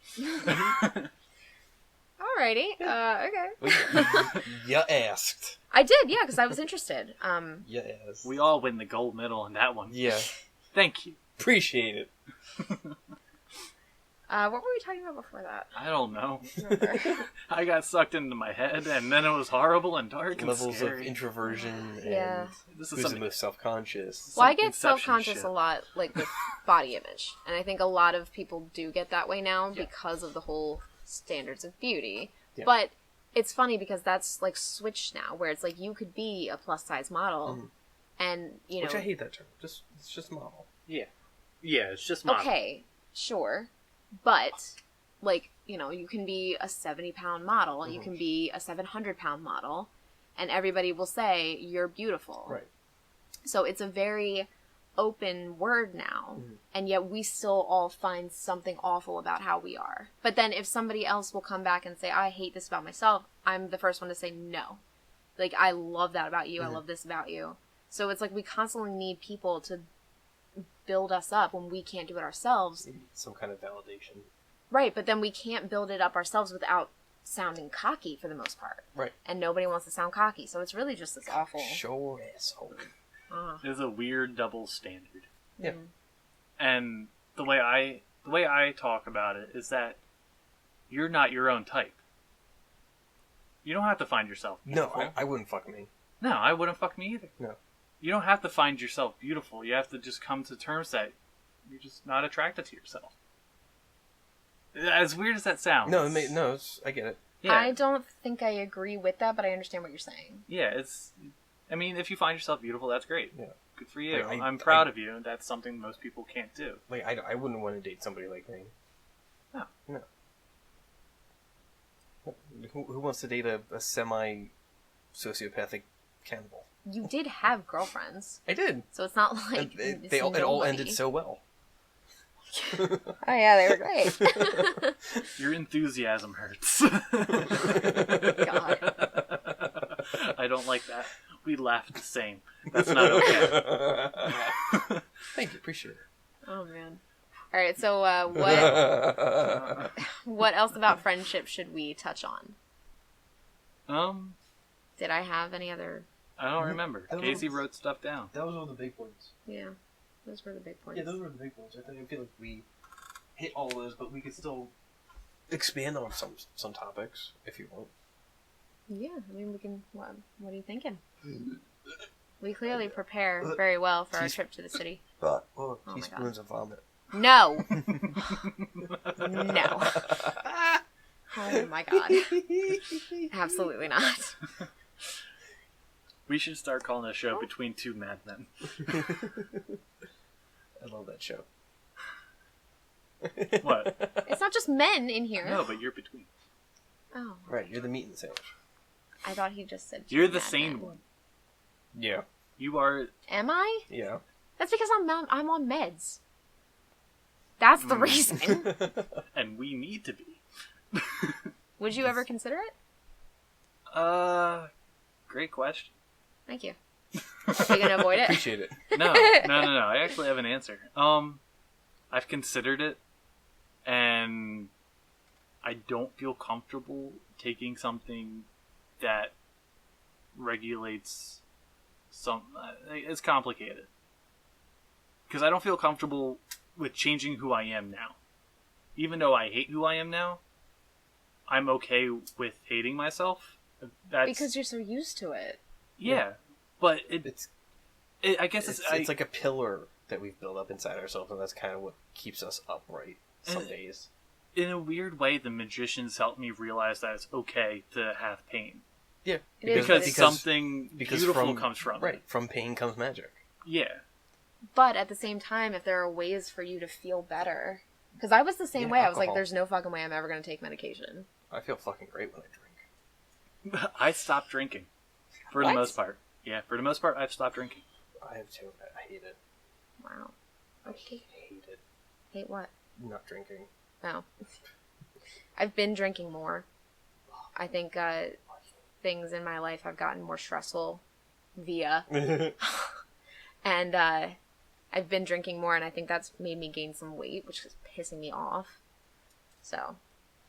Alrighty. Okay. You asked. I did, yeah, because I was interested. Yes. We all win the gold medal in that one. Yeah. Thank you. Appreciate it. What were we talking about before that? I don't know. Remember. I got sucked into my head, and then it was horrible and dark Levels and scary. of introversion Yeah. and This is who's the something. most self-conscious. Well, I get Inception self-conscious shit. a lot, like, with body image. And I think a lot of people do get that way now because of the whole standards of beauty. Yeah. But it's funny because that's, like, switched now, where it's like you could be a plus-size model, and, you know... Which I hate that term. It's just model. Yeah, it's just my. Okay, sure. But, like, you know, you can be a 70-pound model, you can be a 700-pound model, and everybody will say, you're beautiful. Right. So it's a very open word now, and yet we still all find something awful about how we are. But then if somebody else will come back and say, I hate this about myself, I'm the first one to say no. Like, I love that about you, I love this about you. So it's like we constantly need people to build us up when we can't do it ourselves. Some kind of validation. Right, but then we can't build it up ourselves without sounding cocky for the most part. Right. And nobody wants to sound cocky, so it's really just this awful... Show asshole. It's a weird double standard. Yeah. And the way I talk about it is that you're not your own type. You don't have to find yourself beautiful. No, I wouldn't fuck me. No, I wouldn't fuck me either. No. You don't have to find yourself beautiful. You have to just come to terms that you're just not attracted to yourself. As weird as that sounds. No, I get it. Yeah. I don't think I agree with that, but I understand what you're saying. Yeah, I mean, if you find yourself beautiful, that's great. Yeah. Good for you. Like, I'm proud of you. That's something most people can't do. Like, I wouldn't want to date somebody like me. No. No. Who wants to date a semi-sociopathic cannibal? You did have girlfriends, I did. so it's not like And it's it all nobody. ended so well. Oh yeah, they were great. Your enthusiasm hurts. God. I don't like that. We laughed the same. That's not okay. Thank you, appreciate it. Oh man. All right, so what else about friendship should we touch on? Did I have any other? I don't remember. Casey wrote stuff down. That was all the big points. Yeah, those were the big points. Yeah, those were the big points. I feel like we hit all those, but we could still expand on some topics if you want. Yeah, I mean we can. What are you thinking? We clearly prepare very well for our trip to the city. But Oh my teaspoons of vomit. No. No. Oh my god. Absolutely not. We should start calling the show Between Two Madmen. I love that show. What? It's not just men in here. No, but you're between. Oh. Right, you're the meat and the sandwich. I thought he just said You're the Mad sane Men. one. Yeah. You are. Am I? Yeah. That's because I'm on meds. That's the reason. And we need to be. Would you ever consider it? Great question. Thank you. Are you gonna avoid it? Appreciate it. No. I actually have an answer. I've considered it, and I don't feel comfortable taking something that regulates some. It's complicated because I don't feel comfortable with changing who I am now. Even though I hate who I am now, I'm okay with hating myself. Because you're so used to it. Yeah, but I guess it's like a pillar that we've built up inside ourselves, and that's kind of what keeps us upright some days. In a weird way, the magicians helped me realize that it's okay to have pain. Yeah, Because something beautiful from, comes from right. it. From pain comes magic. Yeah. But at the same time, if there are ways for you to feel better, because I was the same way. I was like, "There's no fucking way I'm ever gonna take medication." I feel fucking great when I drink. I stopped drinking. For the most part. Yeah, for the most part, I've stopped drinking. I have too. I hate it. Wow. Okay. I hate it. Hate what? Not drinking. Oh. I've been drinking more. I think things in my life have gotten more stressful via. And I've been drinking more, and I think that's made me gain some weight, which is pissing me off. So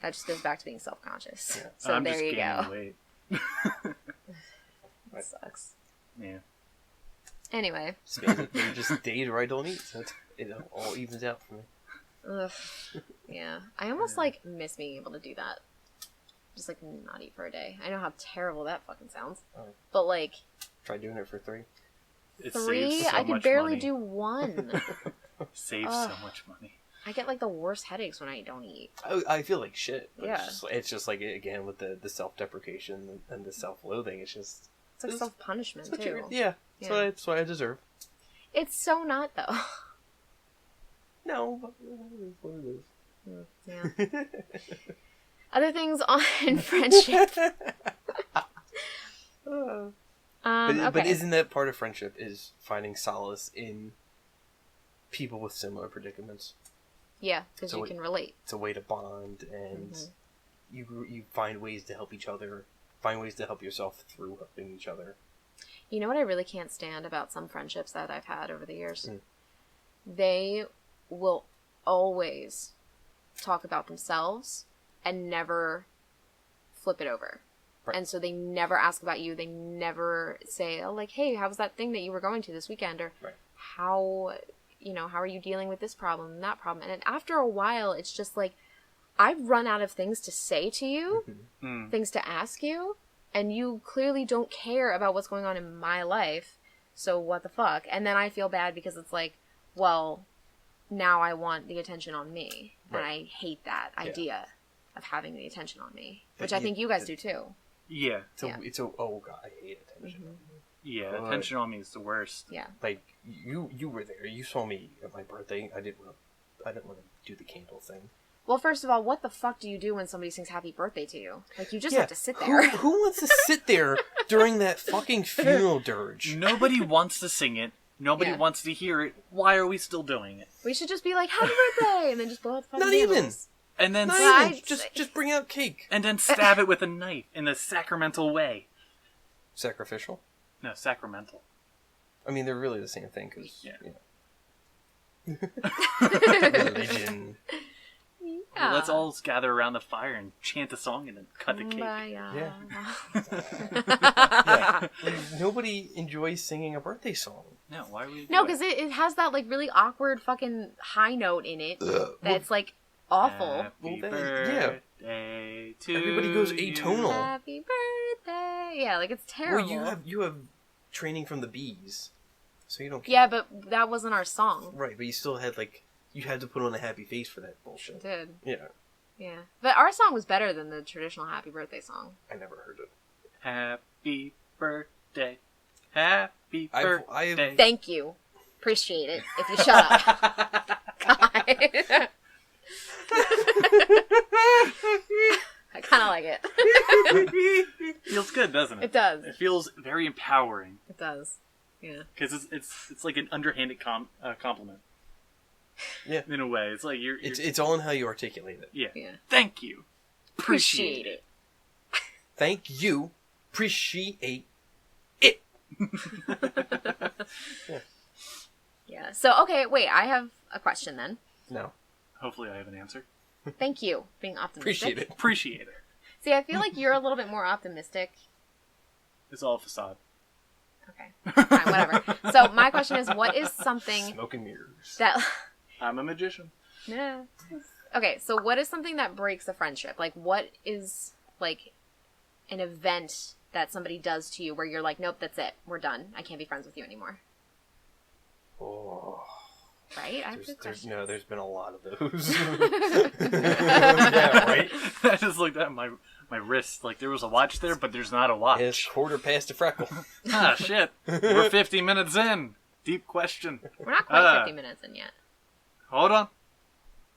that just goes back to being self-conscious. Yeah. So I'm there just you gaining go. Weight. That sucks. Yeah. Anyway. There are just days where I don't eat, so it all evens out for me. Ugh. Yeah. I almost, like, miss being able to do that. Just, like, not eat for a day. I know how terrible that fucking sounds. Oh. But, like... Try doing it for 3. It 3? saves so I could much barely money. do 1. Saves so much money. I get, like, the worst headaches when I don't eat. I feel like shit. But Yeah. It's just like, again, with the self-deprecation and the self-loathing, it's just... It's like self-punishment, too. Yeah. That's what I deserve. It's so not, though. No, but it is what it is. Yeah. Other things on friendship. But isn't that part of friendship, is finding solace in people with similar predicaments? Yeah, because you can relate. It's a way to bond, and you find ways to help each other, find ways to help yourself through helping each other. You know what I really can't stand about some friendships that I've had over the years? They will always talk about themselves and never flip it over. Right. And so they never ask about you. They never say, oh, like, hey, how was that thing that you were going to this weekend? Or how are you dealing with this problem and that problem? And after a while, it's just like, I've run out of things to say to you, things to ask you, and you clearly don't care about what's going on in my life. So what the fuck? And then I feel bad because it's like, well, now I want the attention on me. Right. And I hate that idea of having the attention on me, which I think you guys do too. Yeah. Oh god, I hate attention. Yeah, attention on me is the worst. Yeah. Like you were there. You saw me at my birthday. I didn't want to do the candle thing. Well, first of all, what the fuck do you do when somebody sings happy birthday to you? Like, you just have to sit there. Who wants to sit there during that fucking funeral dirge? Nobody wants to sing it. Nobody wants to hear it. Why are we still doing it? We should just be like, happy birthday! And then just blow out the fucking Not candles. even! And then just bring out cake. And then stab it with a knife in a sacramental way. Sacrificial? No, sacramental. I mean, they're really the same thing, because, religion. Yeah. Well, let's all gather around the fire and chant a song and then cut the cake. Yeah. Nobody enjoys singing a birthday song. No, why would we No, because it has that, like, really awkward fucking high note in it that's, like, awful. Happy birthday to everybody goes atonal. Happy birthday. Yeah, like, it's terrible. Well, you have training from the bees, so you don't care. Yeah, but that wasn't our song. Right, but you still had, like, you had to put on a happy face for that bullshit. Did. Yeah. Yeah. But our song was better than the traditional happy birthday song. I never heard it. Happy birthday. Happy birthday. Thank you. Appreciate it. If you shut up. God. I kind of like it. Feels good, doesn't it? It does. It feels very empowering. It does. Yeah. Because it's like an underhanded compliment. Yeah. In a way, it's like you're it's all in how you articulate it. Yeah. Thank you. Appreciate it. Thank you. Appreciate it. Yeah. So, okay, wait. I have a question then. No. Hopefully I have an answer. Thank you. Being optimistic. Appreciate it. Appreciate it. See, I feel like you're a little bit more optimistic. It's all a facade. Okay. Fine, whatever. So, my question is, what is something... Smoke and mirrors. That... I'm a magician. Yeah. Okay, so what is something that breaks a friendship? Like, what is, like, an event that somebody does to you where you're like, nope, that's it. We're done. I can't be friends with you anymore. Oh. Right? I have good questions. No, there's been a lot of those. Yeah, right? I just looked at my wrist. Like, there was a watch there, but there's not a watch. It's 1/4 a freckle. Ah, shit. We're 50 minutes in. Deep question. We're not quite 50 minutes in yet. Hold on.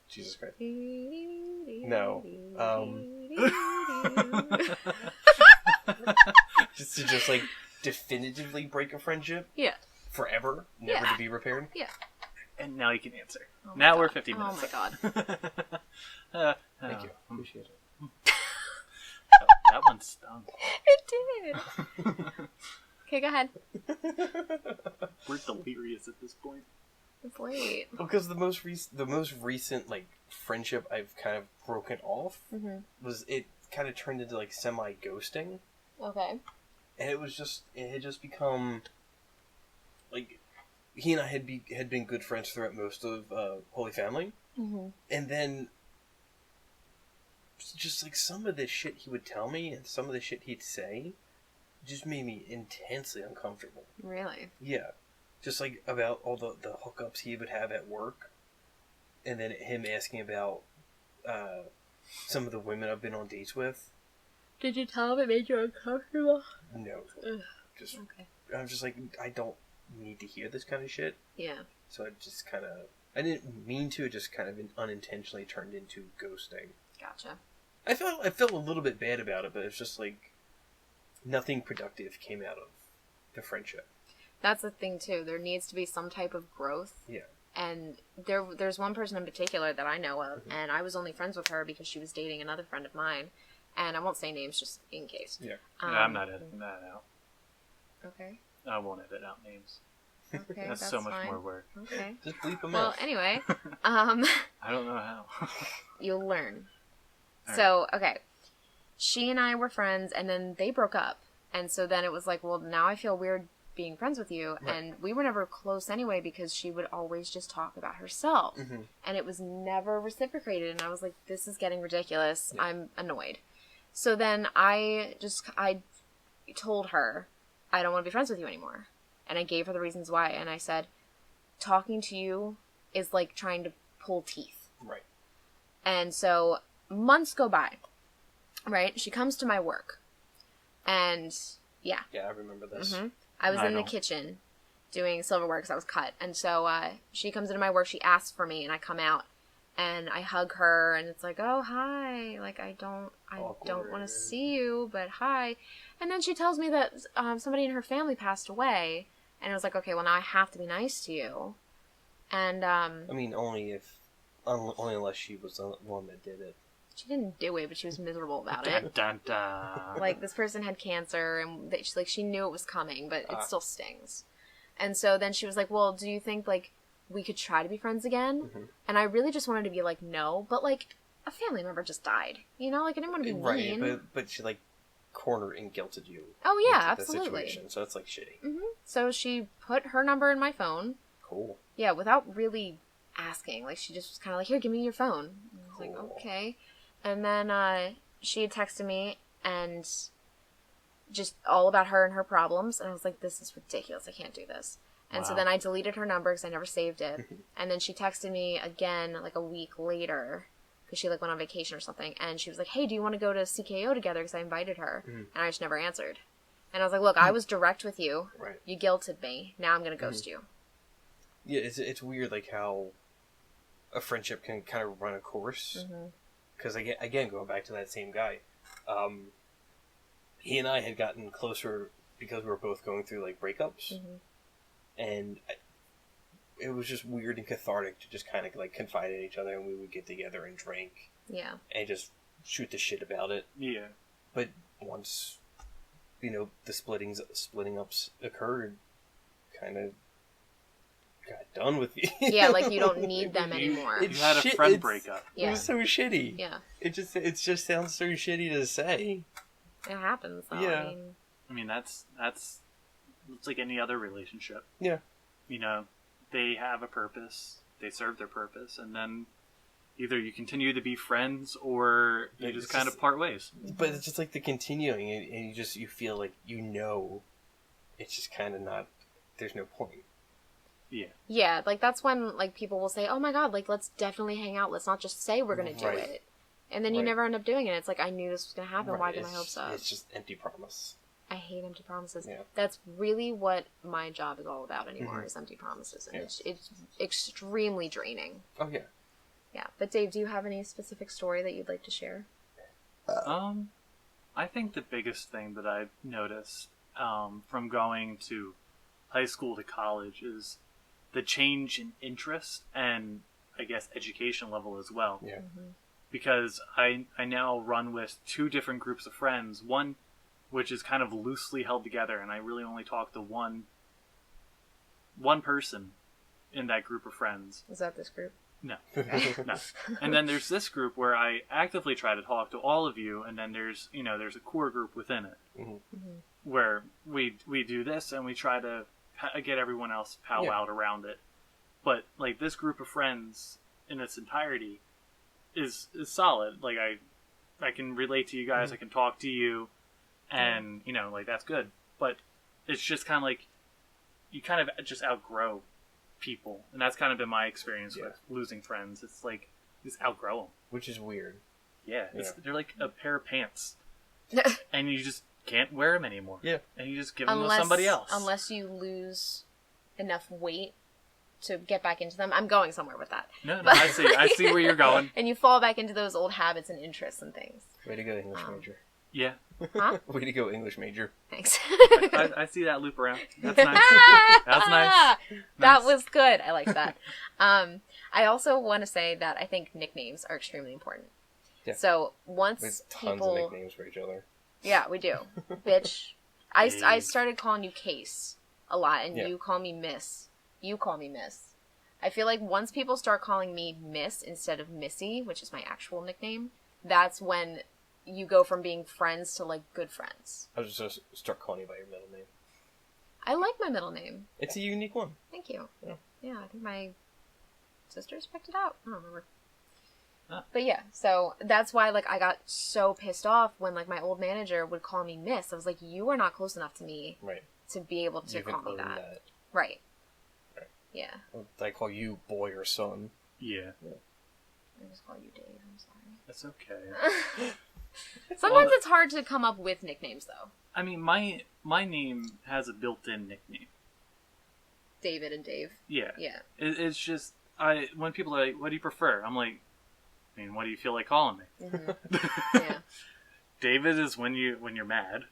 Jesus Christ. No. Just like definitively break a friendship? Yeah. Forever? Never to be repaired? Yeah. And now you can answer. Oh my Now God. we're 50 minutes. Oh my God. Thank you. Appreciate it. That one stung. It did. Okay, go ahead. We're delirious at this point. It's late. Because the most recent like friendship I've kind of broken off was it kind of turned into like semi ghosting, Okay. and it had just become like he and I had been good friends throughout most of Holy Family, and then just like some of the shit he would tell me and some of the shit he'd say just made me intensely uncomfortable. Really? Yeah. Just like about all the hookups he would have at work, and then him asking about some of the women I've been on dates with. Did you tell him it made you uncomfortable? No. Ugh. Just Okay. I'm just like, I don't need to hear this kind of shit. Yeah. So I just kind of, I didn't mean to, it just kind of unintentionally turned into ghosting. Gotcha. I felt a little bit bad about it, but it's just like nothing productive came out of the friendship. That's the thing too. There needs to be some type of growth. Yeah. And there's one person in particular that I know of, and I was only friends with her because she was dating another friend of mine. And I won't say names just in case. Yeah. I'm not editing that out. Okay. I won't edit out names. Okay. That's so much fine. more work. Okay. Just bleep them Well, out. anyway, I don't know how. you'll learn. All So, okay. She and I were friends, and then they broke up. And so then it was like, well, now I feel weird being friends with you. Right. And we were never close anyway because she would always just talk about herself. And it was never reciprocated. And I was like, this is getting ridiculous. Yeah. I'm annoyed. So then I told her, I don't want to be friends with you anymore. And I gave her the reasons why. And I said, talking to you is like trying to pull teeth. Right. And so months go by, right? She comes to my work. And yeah. Yeah, I remember this. I was in the kitchen doing silverware because I was cut. And so she comes into my work. She asks for me and I come out. And I hug her, and it's like, oh, hi. Like, I don't want to see you, but hi. And then she tells me that somebody in her family passed away. And I was like, okay, well, now I have to be nice to you. And, I mean, only unless she was the one that did it. She didn't do it, but she was miserable about Dun, it. dun, dun. Like, this person had cancer, and she knew it was coming, but it still stings. And so then she was like, well, do you think, like, we could try to be friends again? And I really just wanted to be like, no, but like a family member just died, you know, like I didn't want to be mean. Right, but she like cornered and guilted you. Oh yeah, into the absolutely. situation, so it's like shitty. So she put her number in my phone. Cool. Yeah, without really asking. Like she just was kind of like, here, give me your phone. And I was like, okay. And then she had texted me and just all about her and her problems, and I was like, this is ridiculous. I can't do this. And so then I deleted her number because I never saved it. And then she texted me again like a week later because she like went on vacation or something. And she was like, hey, do you want to go to CKO together? Because I invited her. And I just never answered. And I was like, look, I was direct with you. Right. You guilted me. Now I'm going to ghost you. Yeah, it's weird like how a friendship can kind of run a course. Because again, going back to that same guy, he and I had gotten closer because we were both going through like breakups. And it was just weird and cathartic to just kind of like confide in each other, and we would get together and drink. Yeah. And just shoot the shit about it. Yeah. But once, the splitting ups occurred, kind of got done with you. Yeah, like you don't need them anymore. You had a friend breakup. It was so shitty. Yeah. It just sounds so shitty to say. It happens though. Yeah. I mean that's it's like any other relationship. Yeah. They have a purpose, they serve their purpose, and then either you continue to be friends or you just kind of part ways. But it's just like the continuing, and you feel like it's just kind of not, there's no point. Yeah. Yeah, like that's when like people will say, oh my god, like let's definitely hang out, let's not just say we're gonna do it. And then you never end up doing it. It's like, I knew this was gonna happen, why get my hopes up? It's just empty promise. I hate empty promises. Yeah. That's really what my job is all about anymore, is empty promises. And it's extremely draining. Oh, yeah. Yeah. But Dave, do you have any specific story that you'd like to share? I think the biggest thing that I've noticed from going to high school to college is the change in interest and, I guess, education level as well. Yeah. Because I now run with 2 different groups of friends. One, which is kind of loosely held together, and I really only talk to one person in that group of friends. Is that this group? No. No. And then there's this group where I actively try to talk to all of you, and then there's a core group within it where we do this and we try to get everyone else powwowed around it. But like this group of friends in its entirety is solid. Like I can relate to you guys, I can talk to you, and like that's good. But it's just kind of like you kind of just outgrow people, and that's kind of been my experience with losing friends. It's like you just outgrow them, which is weird. Yeah, they're like a pair of pants, and you just can't wear them anymore. Yeah, and you just give them to somebody else. Unless you lose enough weight to get back into them. I'm going somewhere with that. No, I see where you're going. And you fall back into those old habits and interests and things. Way to go, English major. Yeah. Huh? Way to go, English major. Thanks. I see that loop around. That's nice. That's nice. That was good. I like that. I also want to say that I think nicknames are extremely important. Yeah. So once we have tons of nicknames for each other. Yeah, we do. Bitch. I started calling you Case a lot, and you call me Miss. You call me Miss. I feel like once people start calling me Miss instead of Missy, which is my actual nickname, that's when you go from being friends to, like, good friends. I was just going to start calling you by your middle name. I like my middle name. It's a unique one. Thank you. Yeah, I think my sisters picked it out. I don't remember. Huh. But yeah, so that's why, like, I got so pissed off when, like, my old manager would call me Miss. I was like, you are not close enough to me to be able to call me that. Right. Yeah. I call you boy or son. Yeah. I just call you Dave. I'm sorry. That's okay. Sometimes it's hard to come up with nicknames, though. I mean, my name has a built-in nickname. David and Dave. Yeah. Yeah. It's just when people are like, "What do you prefer?" I'm like, I mean, what do you feel like calling me? Mm-hmm. Yeah. David is when you're mad.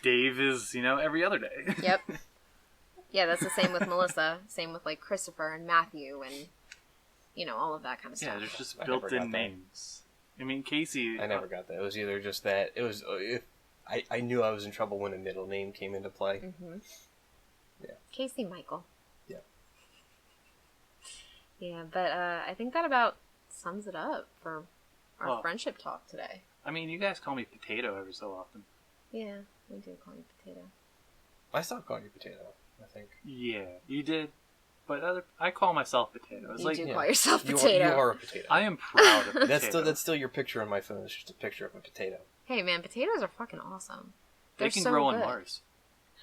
Dave is every other day. Yep. Yeah, that's the same with Melissa. Same with like Christopher and Matthew and all of that kind of stuff. Yeah, there's just built-in names. I mean, Casey. I never got that. It was either just that. It was. I knew I was in trouble when a middle name came into play. Mm-hmm. Yeah. Casey Michael. Yeah. Yeah, but I think that about sums it up for our friendship talk today. I mean, you guys call me Potato every so often. Yeah, we do call you Potato. I stopped calling you Potato, I think. Yeah, you did. But I call myself Potato. It's you do call yourself Potato. You are a potato. I am proud of Potato. That's still your picture on my phone. It's just a picture of a potato. Hey, man, potatoes are fucking awesome. They can grow on Mars.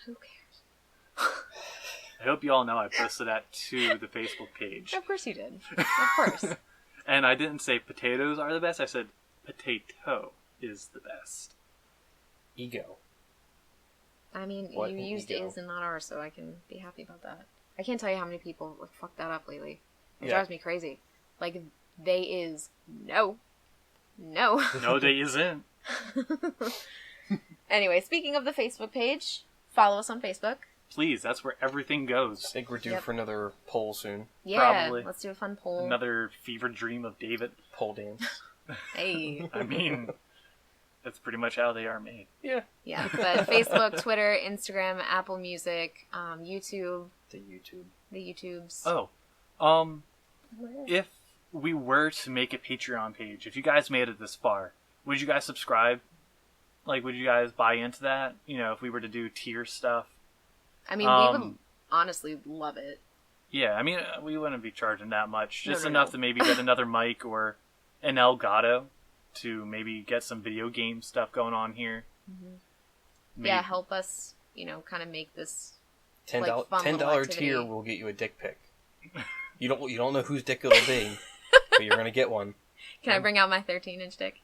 Who cares? I hope you all know I posted that to the Facebook page. Of course you did. Of course. And I didn't say potatoes are the best. I said potato is the best. Ego. I mean, you used is and not are, so I can be happy about that. I can't tell you how many people like fucked that up lately. It drives me crazy. Like, they is no. No. No, they isn't. Anyway, speaking of the Facebook page, follow us on Facebook. Please, that's where everything goes. I think we're due for another poll soon. Yeah, probably. Let's do a fun poll. Another fever dream of David. Poll dance. Hey. I mean, that's pretty much how they are made. Yeah. Yeah, but Facebook, Twitter, Instagram, Apple Music, YouTube. The YouTubes. Oh. If we were to make a Patreon page, if you guys made it this far, would you guys subscribe? Like, would you guys buy into that? If we were to do tier stuff? I mean, we would honestly love it. Yeah, I mean, we wouldn't be charging that much. Just enough to maybe get another mic or an Elgato to maybe get some video game stuff going on here. Mm-hmm. Yeah, help us, kind of make this $10 tier will get you a dick pic. You don't know whose dick it'll be, but you're gonna get one. Can I bring out my 13-inch dick?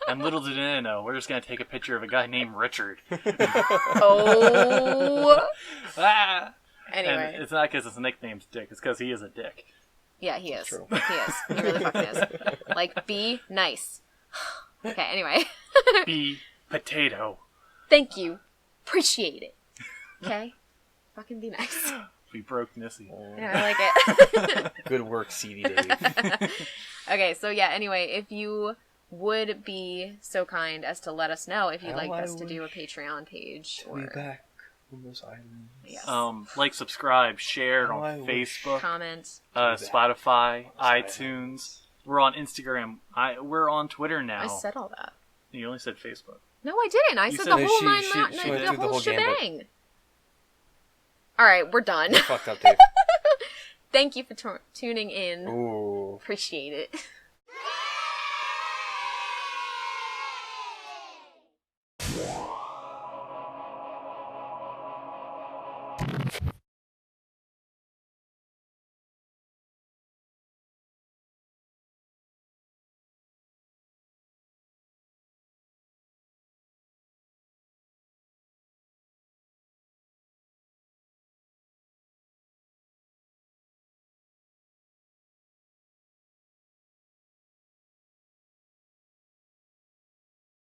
And little did I know, we're just gonna take a picture of a guy named Richard. Oh. Anyway, and it's not because his nickname's Dick; it's because he is a dick. Yeah, he is. True. He is. He really fucking is. Like, be nice. Okay. Anyway. Be potato. Thank you. Appreciate it. Okay. Fucking be nice. We broke Missy. Yeah, I like it. Good work, CD Dave. Okay, so yeah, anyway, if you would be so kind as to let us know if you'd How like I us to do a wish Patreon page. To be back on those islands. Yes. Like, subscribe, share it How I on wish. Facebook, Comment. Spotify, Island. iTunes. We're on Instagram. We're on Twitter now. I said all that. You only said Facebook. No, I didn't. I You said said- the No, whole she- nine, she nine- went the through the whole whole gambit. shebang. All right, we're done. You fucked up, Dave. Thank you for tuning in. Ooh. Appreciate it.